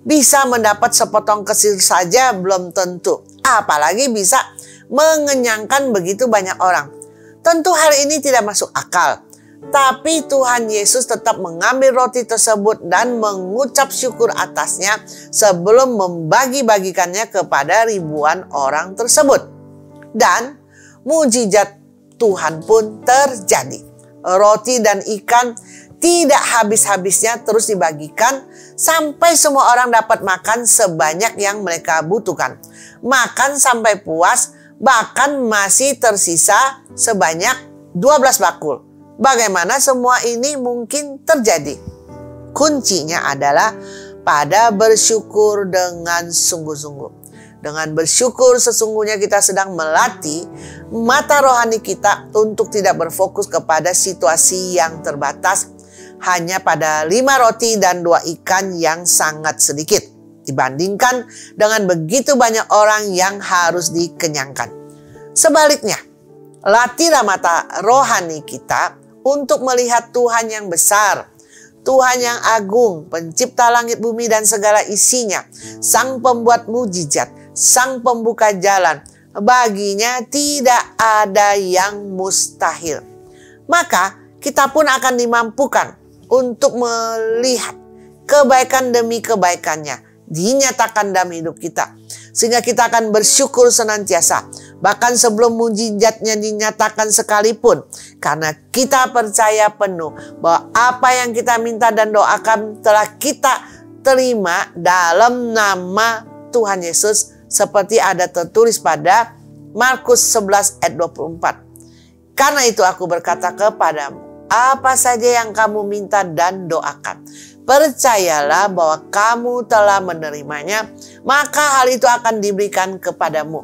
Bisa mendapat sepotong kesir saja belum tentu, apalagi bisa mengenyangkan begitu banyak orang. Tentu hal ini tidak masuk akal. Tapi Tuhan Yesus tetap mengambil roti tersebut dan mengucap syukur atasnya sebelum membagi-bagikannya kepada ribuan orang tersebut. Dan mujizat Tuhan pun terjadi. Roti dan ikan tidak habis-habisnya terus dibagikan sampai semua orang dapat makan sebanyak yang mereka butuhkan. Makan sampai puas, bahkan masih tersisa sebanyak 12 bakul. Bagaimana semua ini mungkin terjadi? Kuncinya adalah pada bersyukur dengan sungguh-sungguh. Dengan bersyukur sesungguhnya kita sedang melatih mata rohani kita untuk tidak berfokus kepada situasi yang terbatas hanya pada 5 roti dan 2 ikan yang sangat sedikit dibandingkan dengan begitu banyak orang yang harus dikenyangkan. Sebaliknya, latihlah mata rohani kita untuk melihat Tuhan yang besar, Tuhan yang agung, pencipta langit bumi dan segala isinya, sang pembuat mujizat, sang pembuka jalan. Baginya tidak ada yang mustahil. Maka kita pun akan dimampukan untuk melihat kebaikan demi kebaikannya dinyatakan dalam hidup kita. Sehingga kita akan bersyukur senantiasa. Bahkan sebelum mujizatnya dinyatakan sekalipun. Karena kita percaya penuh bahwa apa yang kita minta dan doakan telah kita terima dalam nama Tuhan Yesus. Seperti ada tertulis pada Markus 11 ayat 24. Karena itu aku berkata kepadamu, apa saja yang kamu minta dan doakan, percayalah bahwa kamu telah menerimanya, maka hal itu akan diberikan kepadamu.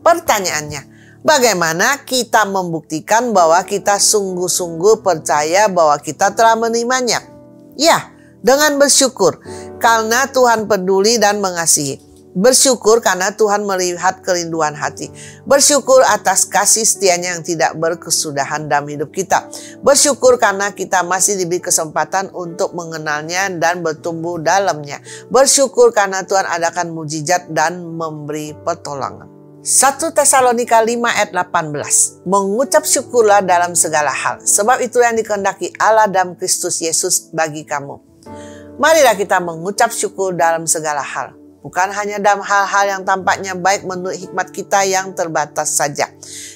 Pertanyaannya, bagaimana kita membuktikan bahwa kita sungguh-sungguh percaya bahwa kita telah menerimanya? Ya, dengan bersyukur karena Tuhan peduli dan mengasihi. Bersyukur karena Tuhan melihat kerinduan hati. Bersyukur atas kasih setianya yang tidak berkesudahan dalam hidup kita. Bersyukur karena kita masih diberi kesempatan untuk mengenalnya dan bertumbuh dalamnya. Bersyukur karena Tuhan adakan mujizat dan memberi pertolongan. 1 Tesalonika 5 ayat 18. Mengucap syukurlah dalam segala hal, sebab itu yang dikehendaki Allah dalam Kristus Yesus bagi kamu. Marilah kita mengucap syukur dalam segala hal. Bukan hanya dalam hal-hal yang tampaknya baik menurut hikmat kita yang terbatas saja.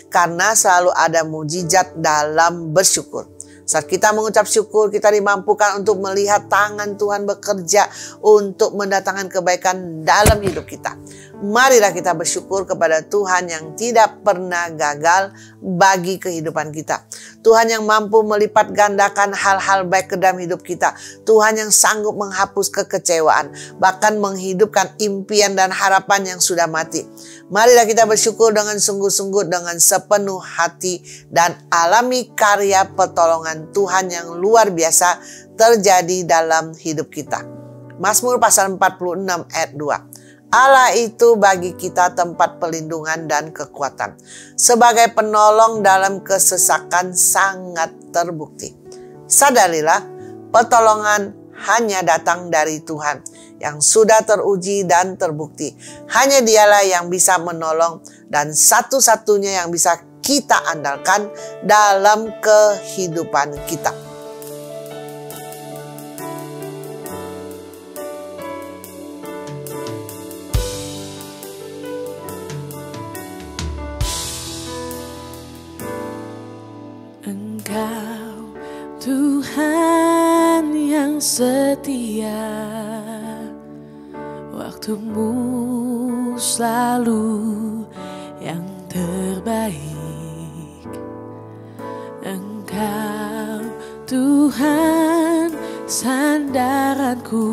Karena selalu ada mujizat dalam bersyukur. Saat kita mengucap syukur, kita dimampukan untuk melihat tangan Tuhan bekerja untuk mendatangkan kebaikan dalam hidup kita. Marilah kita bersyukur kepada Tuhan yang tidak pernah gagal bagi kehidupan kita. Tuhan yang mampu melipat gandakan hal-hal baik ke dalam hidup kita. Tuhan yang sanggup menghapus kekecewaan, bahkan menghidupkan impian dan harapan yang sudah mati. Marilah kita bersyukur dengan sungguh-sungguh, dengan sepenuh hati, dan alami karya pertolongan Tuhan yang luar biasa terjadi dalam hidup kita. Mazmur pasal 46 ayat 2. Allah itu bagi kita tempat perlindungan dan kekuatan. Sebagai penolong dalam kesesakan sangat terbukti. Sadarilah, pertolongan hanya datang dari Tuhan yang sudah teruji dan terbukti. Hanya Dialah yang bisa menolong dan satu-satunya yang bisa kita andalkan dalam kehidupan kita. Engkau Tuhan yang setia, waktumu selalu yang terbaik. Engkau Tuhan sandaranku,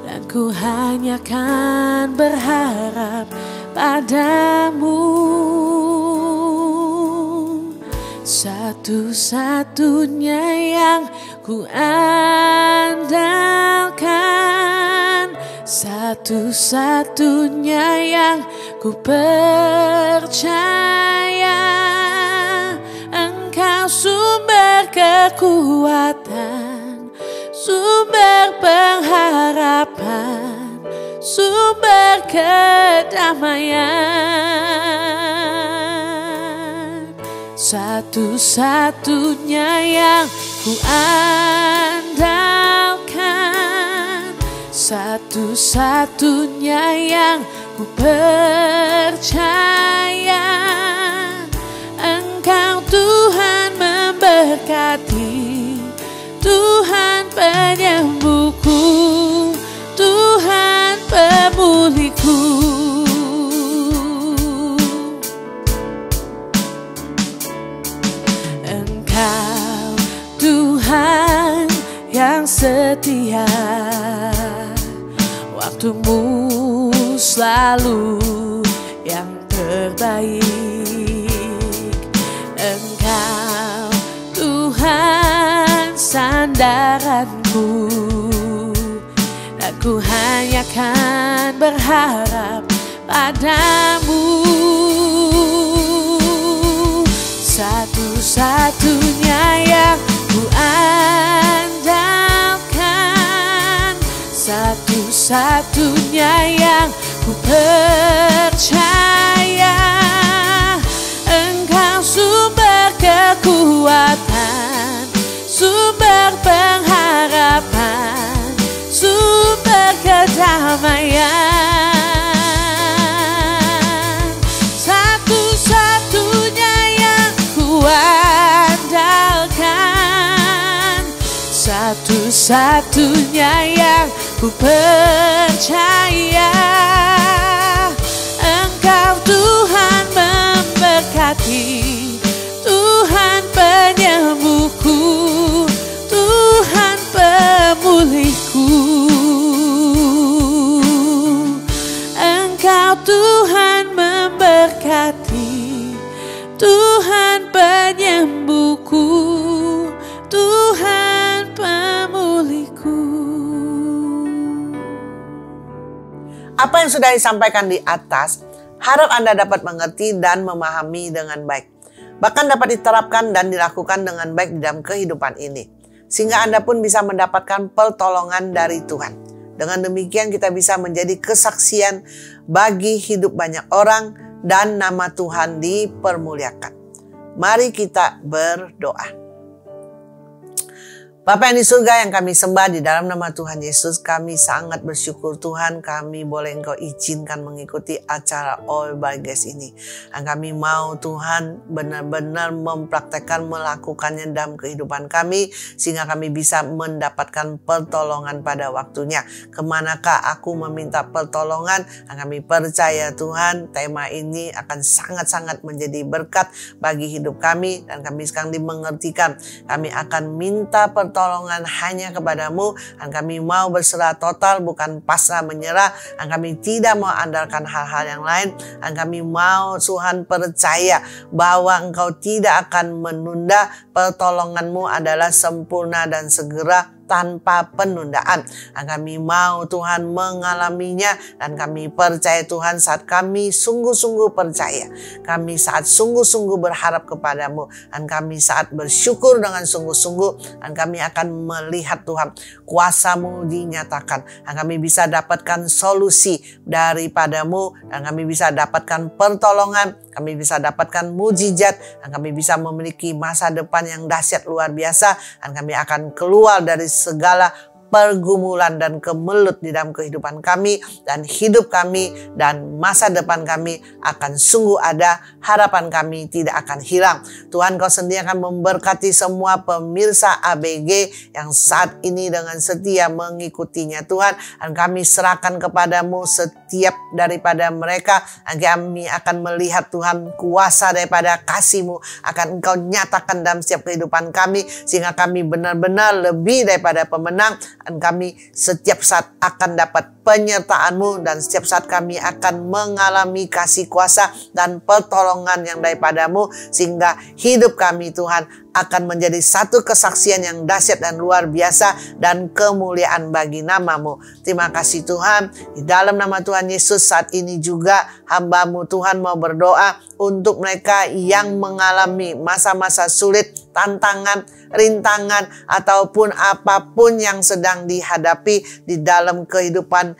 dan ku hanya kan berharap padamu. Satu-satunya yang ku andalkan, satu-satunya yang ku percaya. Engkau sumber kekuatan, sumber pengharapan, sumber kedamaian. Satu-satunya yang ku andalkan, satu-satunya yang ku percaya. Engkau Tuhan memberkati memberkati, Tuhan penyembuhku, Tuhan pemulihku. Engkau Tuhan yang setia, waktumu selalu yang terbaik. Engkau Tuhan sandaranku, aku hanya kan berharap padamu. Satu-satunya yang ku andalkan, satu-satunya yang ku percaya. Engkau sumber kekuatan, sumber pengharapan, sumber kedamaian. Satu-satunya yang ku andalkan, satu-satunya yang ku percaya. Engkau Tuhan memberkati, Tuhan penyembuhku, Tuhan pemulihku. Engkau Tuhan memberkati, Tuhan penyembuhku, Tuhan pemulihku. Apa yang sudah disampaikan di atas, harap Anda dapat mengerti dan memahami dengan baik. Bahkan dapat diterapkan dan dilakukan dengan baik di dalam kehidupan ini. Sehingga Anda pun bisa mendapatkan pertolongan dari Tuhan. Dengan demikian kita bisa menjadi kesaksian bagi hidup banyak orang dan nama Tuhan dipermuliakan. Mari kita berdoa. Bapa yang di surga yang kami sembah, di dalam nama Tuhan Yesus kami sangat bersyukur Tuhan kami boleh Engkau izinkan mengikuti acara All by Grace ini. Dan kami mau Tuhan benar-benar mempraktekkan, melakukannya dalam kehidupan kami sehingga kami bisa mendapatkan pertolongan pada waktunya. Kemanakah aku meminta pertolongan? Dan kami percaya Tuhan tema ini akan sangat-sangat menjadi berkat bagi hidup kami dan kami sekarang dimengertikan. Kami akan minta pertolongan hanya kepadamu, dan kami mau berserah total, bukan pasrah menyerah, dan kami tidak mau andalkan hal-hal yang lain, dan kami mau Tuhan percaya bahwa Engkau tidak akan menunda, pertolonganmu adalah sempurna dan segera tanpa penundaan. Dan kami mau Tuhan mengalaminya, dan kami percaya Tuhan saat kami sungguh-sungguh percaya, kami saat sungguh-sungguh berharap kepadamu, dan kami saat bersyukur dengan sungguh-sungguh, dan kami akan melihat Tuhan kuasa-Mu dinyatakan, dan kami bisa dapatkan solusi daripadamu, dan kami bisa dapatkan pertolongan, kami bisa dapatkan mujizat, dan kami bisa memiliki masa depan yang dahsyat luar biasa, dan kami akan keluar dari segala pergumulan dan kemelut di dalam kehidupan kami dan hidup kami, dan masa depan kami akan sungguh ada, harapan kami tidak akan hilang. Tuhan, Kau sendiri akan memberkati semua pemirsa ABG yang saat ini dengan setia mengikutinya Tuhan, dan kami serahkan kepadamu setiap daripada mereka, dan kami akan melihat Tuhan kuasa daripada kasih-Mu akan Engkau nyatakan dalam setiap kehidupan kami sehingga kami benar-benar lebih daripada pemenang. Dan kami setiap saat akan dapat penyertaan-Mu, dan setiap saat kami akan mengalami kasih kuasa dan pertolongan yang daripada-Mu, sehingga hidup kami Tuhan akan menjadi satu kesaksian yang dahsyat dan luar biasa dan kemuliaan bagi nama-Mu. Terima kasih Tuhan, di dalam nama Tuhan Yesus saat ini juga hamba-Mu Tuhan mau berdoa untuk mereka yang mengalami masa-masa sulit, tantangan, rintangan, ataupun apapun yang sedang dihadapi di dalam kehidupan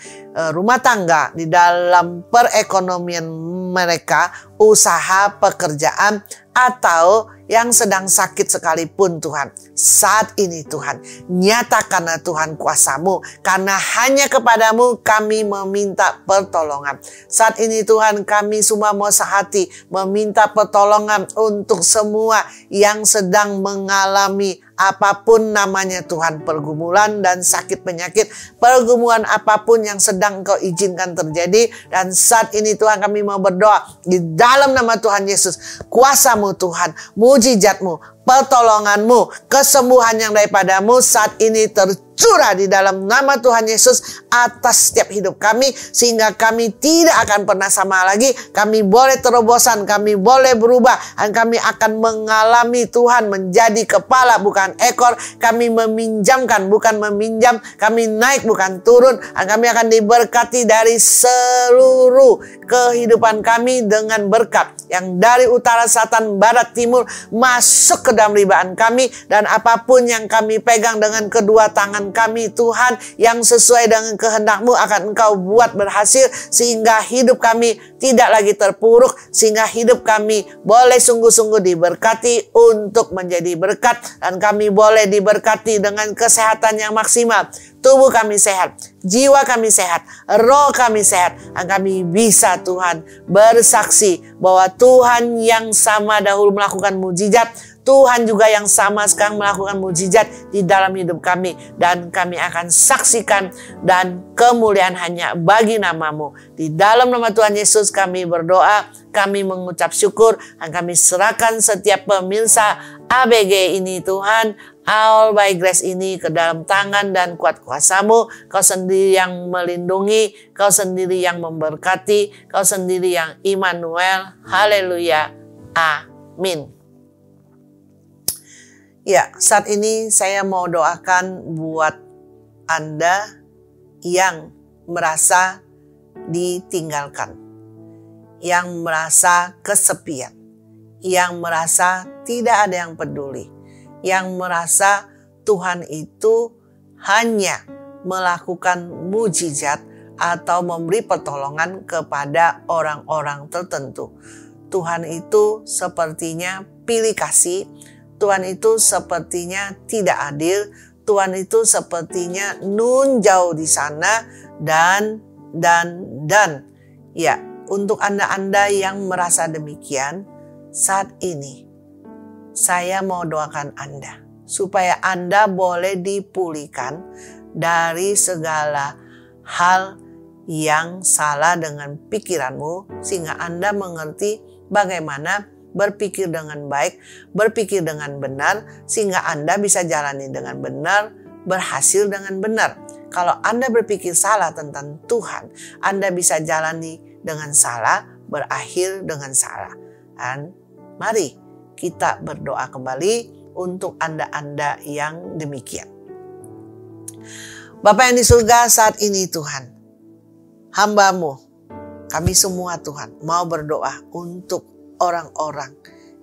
rumah tangga, di dalam perekonomian mereka, usaha, pekerjaan, atau yang sedang sakit sekalipun Tuhan. Saat ini Tuhan, nyatakanlah Tuhan kuasa-Mu, karena hanya kepadamu kami meminta pertolongan. Saat ini Tuhan, kami semua mau sehati meminta pertolongan untuk semua yang sedang mengalami apapun namanya Tuhan, pergumulan dan sakit penyakit, pergumulan apapun yang sedang Engkau izinkan terjadi. Dan saat ini Tuhan, kami mau berdoa di dalam nama Tuhan Yesus, kuasa-Mu Tuhan, mujizat-Mu, pertolongan-Mu, kesembuhan yang daripadamu saat ini tercurah di dalam nama Tuhan Yesus atas setiap hidup kami, sehingga kami tidak akan pernah sama lagi. Kami boleh terobosan, kami boleh berubah, dan kami akan mengalami Tuhan menjadi kepala bukan ekor. Kami meminjamkan bukan meminjam, kami naik bukan turun, dan kami akan diberkati dari seluruh kehidupan kami dengan berkat yang dari utara, selatan, barat, timur masuk ke dalam ribaan kami. Dan apapun yang kami pegang dengan kedua tangan kami Tuhan, yang sesuai dengan kehendak-Mu akan Engkau buat berhasil, sehingga hidup kami tidak lagi terpuruk, sehingga hidup kami boleh sungguh-sungguh diberkati untuk menjadi berkat, dan kami boleh diberkati dengan kesehatan yang maksimal. Tubuh kami sehat, jiwa kami sehat, roh kami sehat, dan kami bisa Tuhan bersaksi bahwa Tuhan yang sama dahulu melakukan mujizat, Tuhan juga yang sama sekarang melakukan mujizat di dalam hidup kami. Dan kami akan saksikan, dan kemuliaan hanya bagi nama-Mu. Di dalam nama Tuhan Yesus kami berdoa, kami mengucap syukur, dan kami serahkan setiap pemirsa ABG ini Tuhan, All by Grace ini ke dalam tangan dan kuat kuasa-Mu. Kau sendiri yang melindungi, Kau sendiri yang memberkati, Kau sendiri yang Immanuel. Haleluya. Amin. Ya, saat ini saya mau doakan buat Anda yang merasa ditinggalkan, yang merasa kesepian, yang merasa tidak ada yang peduli, yang merasa Tuhan itu hanya melakukan mujizat atau memberi pertolongan kepada orang-orang tertentu. Tuhan itu sepertinya pilih kasih, Tuhan itu sepertinya tidak adil, Tuhan itu sepertinya nun jauh di sana, dan ya, untuk Anda yang merasa demikian, saat ini saya mau doakan Anda supaya Anda boleh dipulihkan dari segala hal yang salah dengan pikiranmu, sehingga Anda mengerti bagaimana berpikir dengan baik, berpikir dengan benar, sehingga Anda bisa jalani dengan benar, berhasil dengan benar. Kalau Anda berpikir salah tentang Tuhan, Anda bisa jalani dengan salah, berakhir dengan salah. Dan mari kita berdoa kembali untuk Anda-Anda yang demikian. Bapa yang di surga, saat ini Tuhan, hamba-Mu, kami semua Tuhan mau berdoa untuk orang-orang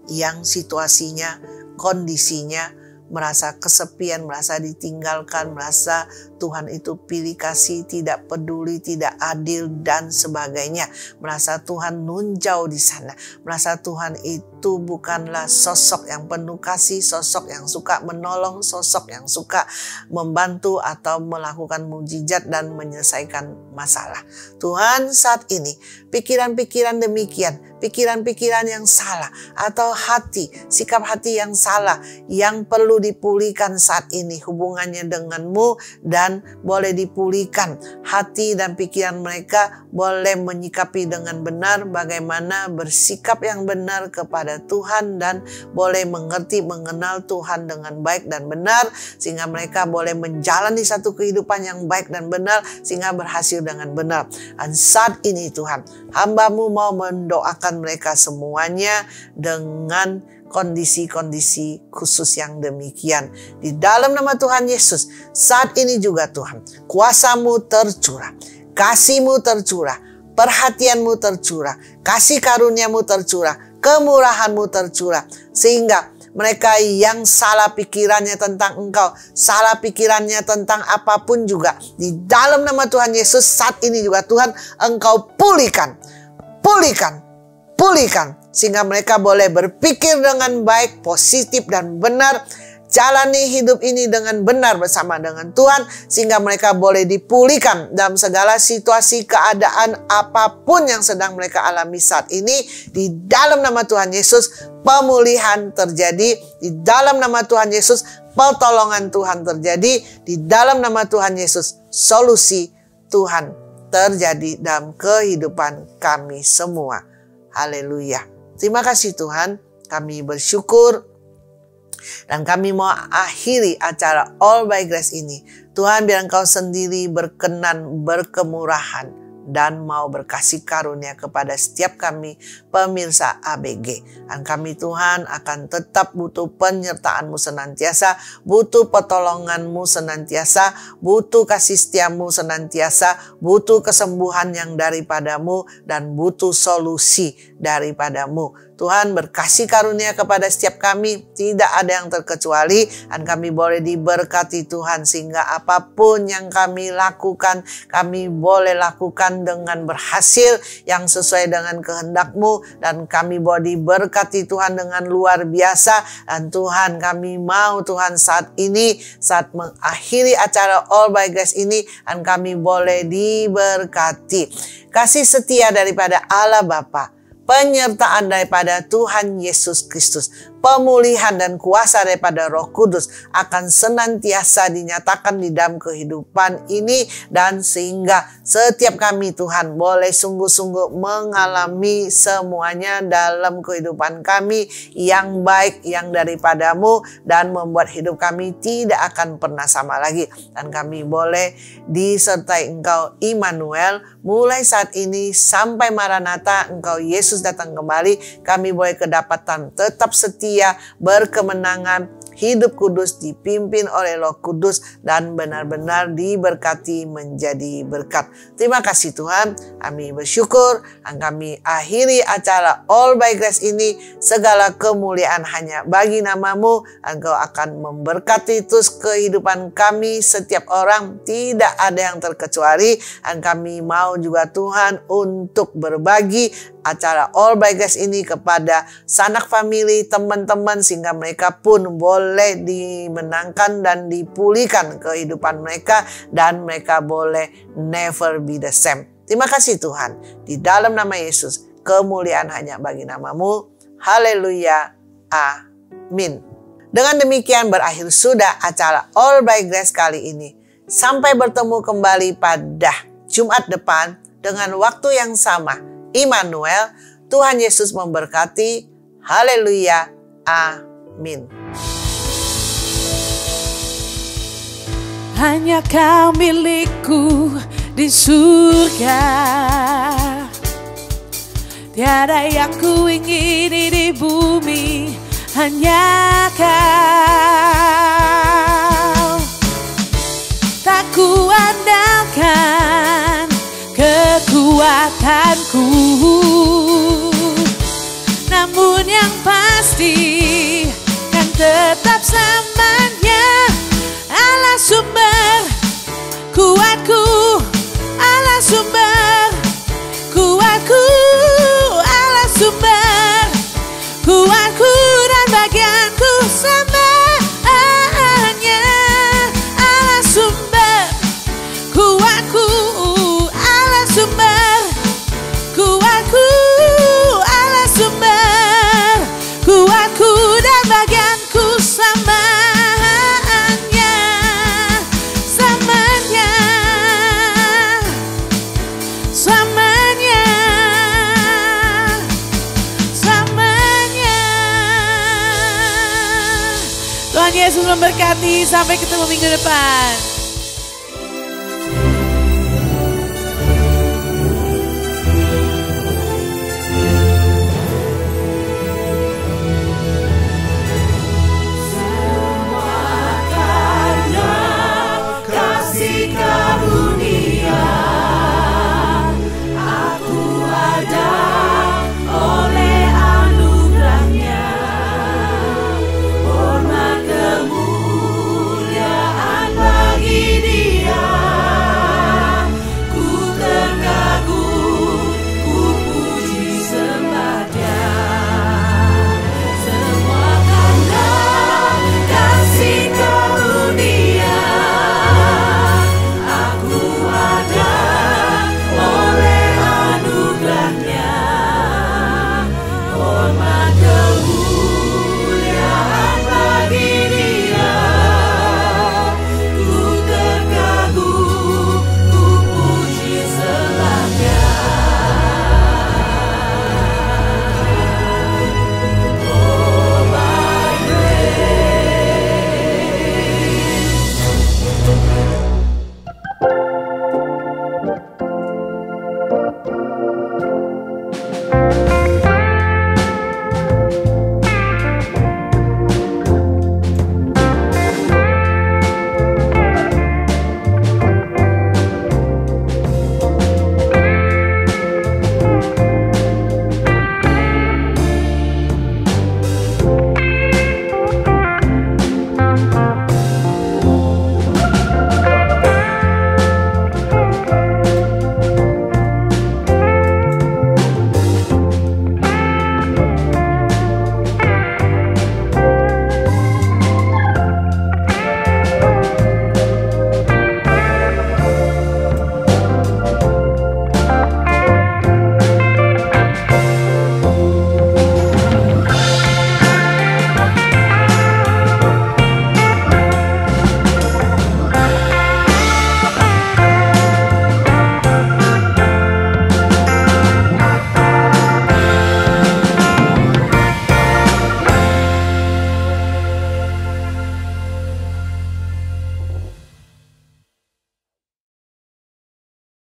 yang situasinya, kondisinya merasa kesepian, merasa ditinggalkan, merasa Tuhan itu pilih kasih, tidak peduli, tidak adil, dan sebagainya. Merasa Tuhan nun jauh di sana. Merasa Tuhan itu bukanlah sosok yang penuh kasih, sosok yang suka menolong, sosok yang suka membantu atau melakukan mujizat dan menyelesaikan masalah. Tuhan, saat ini pikiran-pikiran demikian, pikiran-pikiran yang salah atau hati, sikap hati yang salah yang perlu dipulihkan saat ini hubungannya dengan-Mu, dan boleh dipulihkan hati dan pikiran mereka, boleh menyikapi dengan benar bagaimana bersikap yang benar kepada Tuhan, dan boleh mengerti mengenal Tuhan dengan baik dan benar, sehingga mereka boleh menjalani satu kehidupan yang baik dan benar sehingga berhasil dengan benar. Dan saat ini Tuhan, hamba-Mu mau mendoakan mereka semuanya dengan kondisi-kondisi khusus yang demikian. Di dalam nama Tuhan Yesus, saat ini juga Tuhan, kuasa-Mu tercurah, kasih-Mu tercurah, perhatian-Mu tercurah, kasih karunia-Mu tercurah, kemurahan-Mu tercurah, sehingga mereka yang salah pikirannya tentang Engkau, salah pikirannya tentang apapun juga, di dalam nama Tuhan Yesus saat ini juga Tuhan, Engkau pulihkan sehingga mereka boleh berpikir dengan baik, positif dan benar. Jalani hidup ini dengan benar bersama dengan Tuhan, sehingga mereka boleh dipulihkan dalam segala situasi keadaan apapun yang sedang mereka alami saat ini. Di dalam nama Tuhan Yesus, pemulihan terjadi. Di dalam nama Tuhan Yesus, pertolongan Tuhan terjadi. Di dalam nama Tuhan Yesus, solusi Tuhan terjadi dalam kehidupan kami semua. Haleluya. Terima kasih Tuhan, kami bersyukur. Dan kami mau akhiri acara All by Grace ini. Tuhan, biar Engkau sendiri berkenan, berkemurahan, dan mau berkasih karunia kepada setiap kami pemirsa ABG. Dan kami Tuhan akan tetap butuh penyertaan-Mu senantiasa, butuh pertolongan-Mu senantiasa, butuh kasih setia-Mu senantiasa, butuh kesembuhan yang daripada-Mu, dan butuh solusi daripada-Mu. Tuhan, berkasih karunia kepada setiap kami, tidak ada yang terkecuali, dan kami boleh diberkati Tuhan, sehingga apapun yang kami lakukan, kami boleh lakukan dengan berhasil yang sesuai dengan kehendak-Mu, dan kami boleh diberkati Tuhan dengan luar biasa. Dan Tuhan, kami mau Tuhan saat ini, saat mengakhiri acara All by Grace ini, dan kami boleh diberkati. Kasih setia daripada Allah Bapa, penyertaan daripada Tuhan Yesus Kristus, pemulihan dan kuasa daripada Roh Kudus akan senantiasa dinyatakan di dalam kehidupan ini, dan sehingga setiap kami Tuhan boleh sungguh-sungguh mengalami semuanya dalam kehidupan kami yang baik, yang daripada-Mu, dan membuat hidup kami tidak akan pernah sama lagi. Dan kami boleh disertai Engkau Immanuel mulai saat ini sampai Maranatha, Engkau Yesus datang kembali. Kami boleh kedapatan tetap setia, berkemenangan, hidup kudus, dipimpin oleh Roh Kudus, dan benar-benar diberkati menjadi berkat. Terima kasih Tuhan, kami bersyukur, dan kami akhiri acara All by Grace ini. Segala kemuliaan hanya bagi nama-Mu. Engkau akan memberkati terus kehidupan kami setiap orang, tidak ada yang terkecuali. Dan kami mau juga Tuhan untuk berbagi acara All by Grace ini kepada sanak famili, teman-teman, sehingga mereka pun boleh dimenangkan dan dipulihkan kehidupan mereka, dan mereka boleh never be the same. Terima kasih Tuhan. Di dalam nama Yesus, kemuliaan hanya bagi nama-Mu. Haleluya. Amin. Dengan demikian berakhir sudah acara All by Grace kali ini. Sampai bertemu kembali pada Jumat depan dengan waktu yang sama. Immanuel, Tuhan Yesus memberkati. Haleluya. Amin. Hanya Kau milikku di surga, tiada yang ku ingini di bumi, hanya Kau. Tak ku andalkan kekuatanku, namun yang pasti kan tetap samanya Allah sumber kuatku, Allah sumber kuatku, Allah sumber kuatku, dan bagianku semuanya Allah sumber kuatku, Allah sumber kuatku, Allah sumber kuatku, dan bagianku semuanya, semuanya, semuanya, semuanya. Tuhan Yesus memberkati, sampai ketemu minggu depan.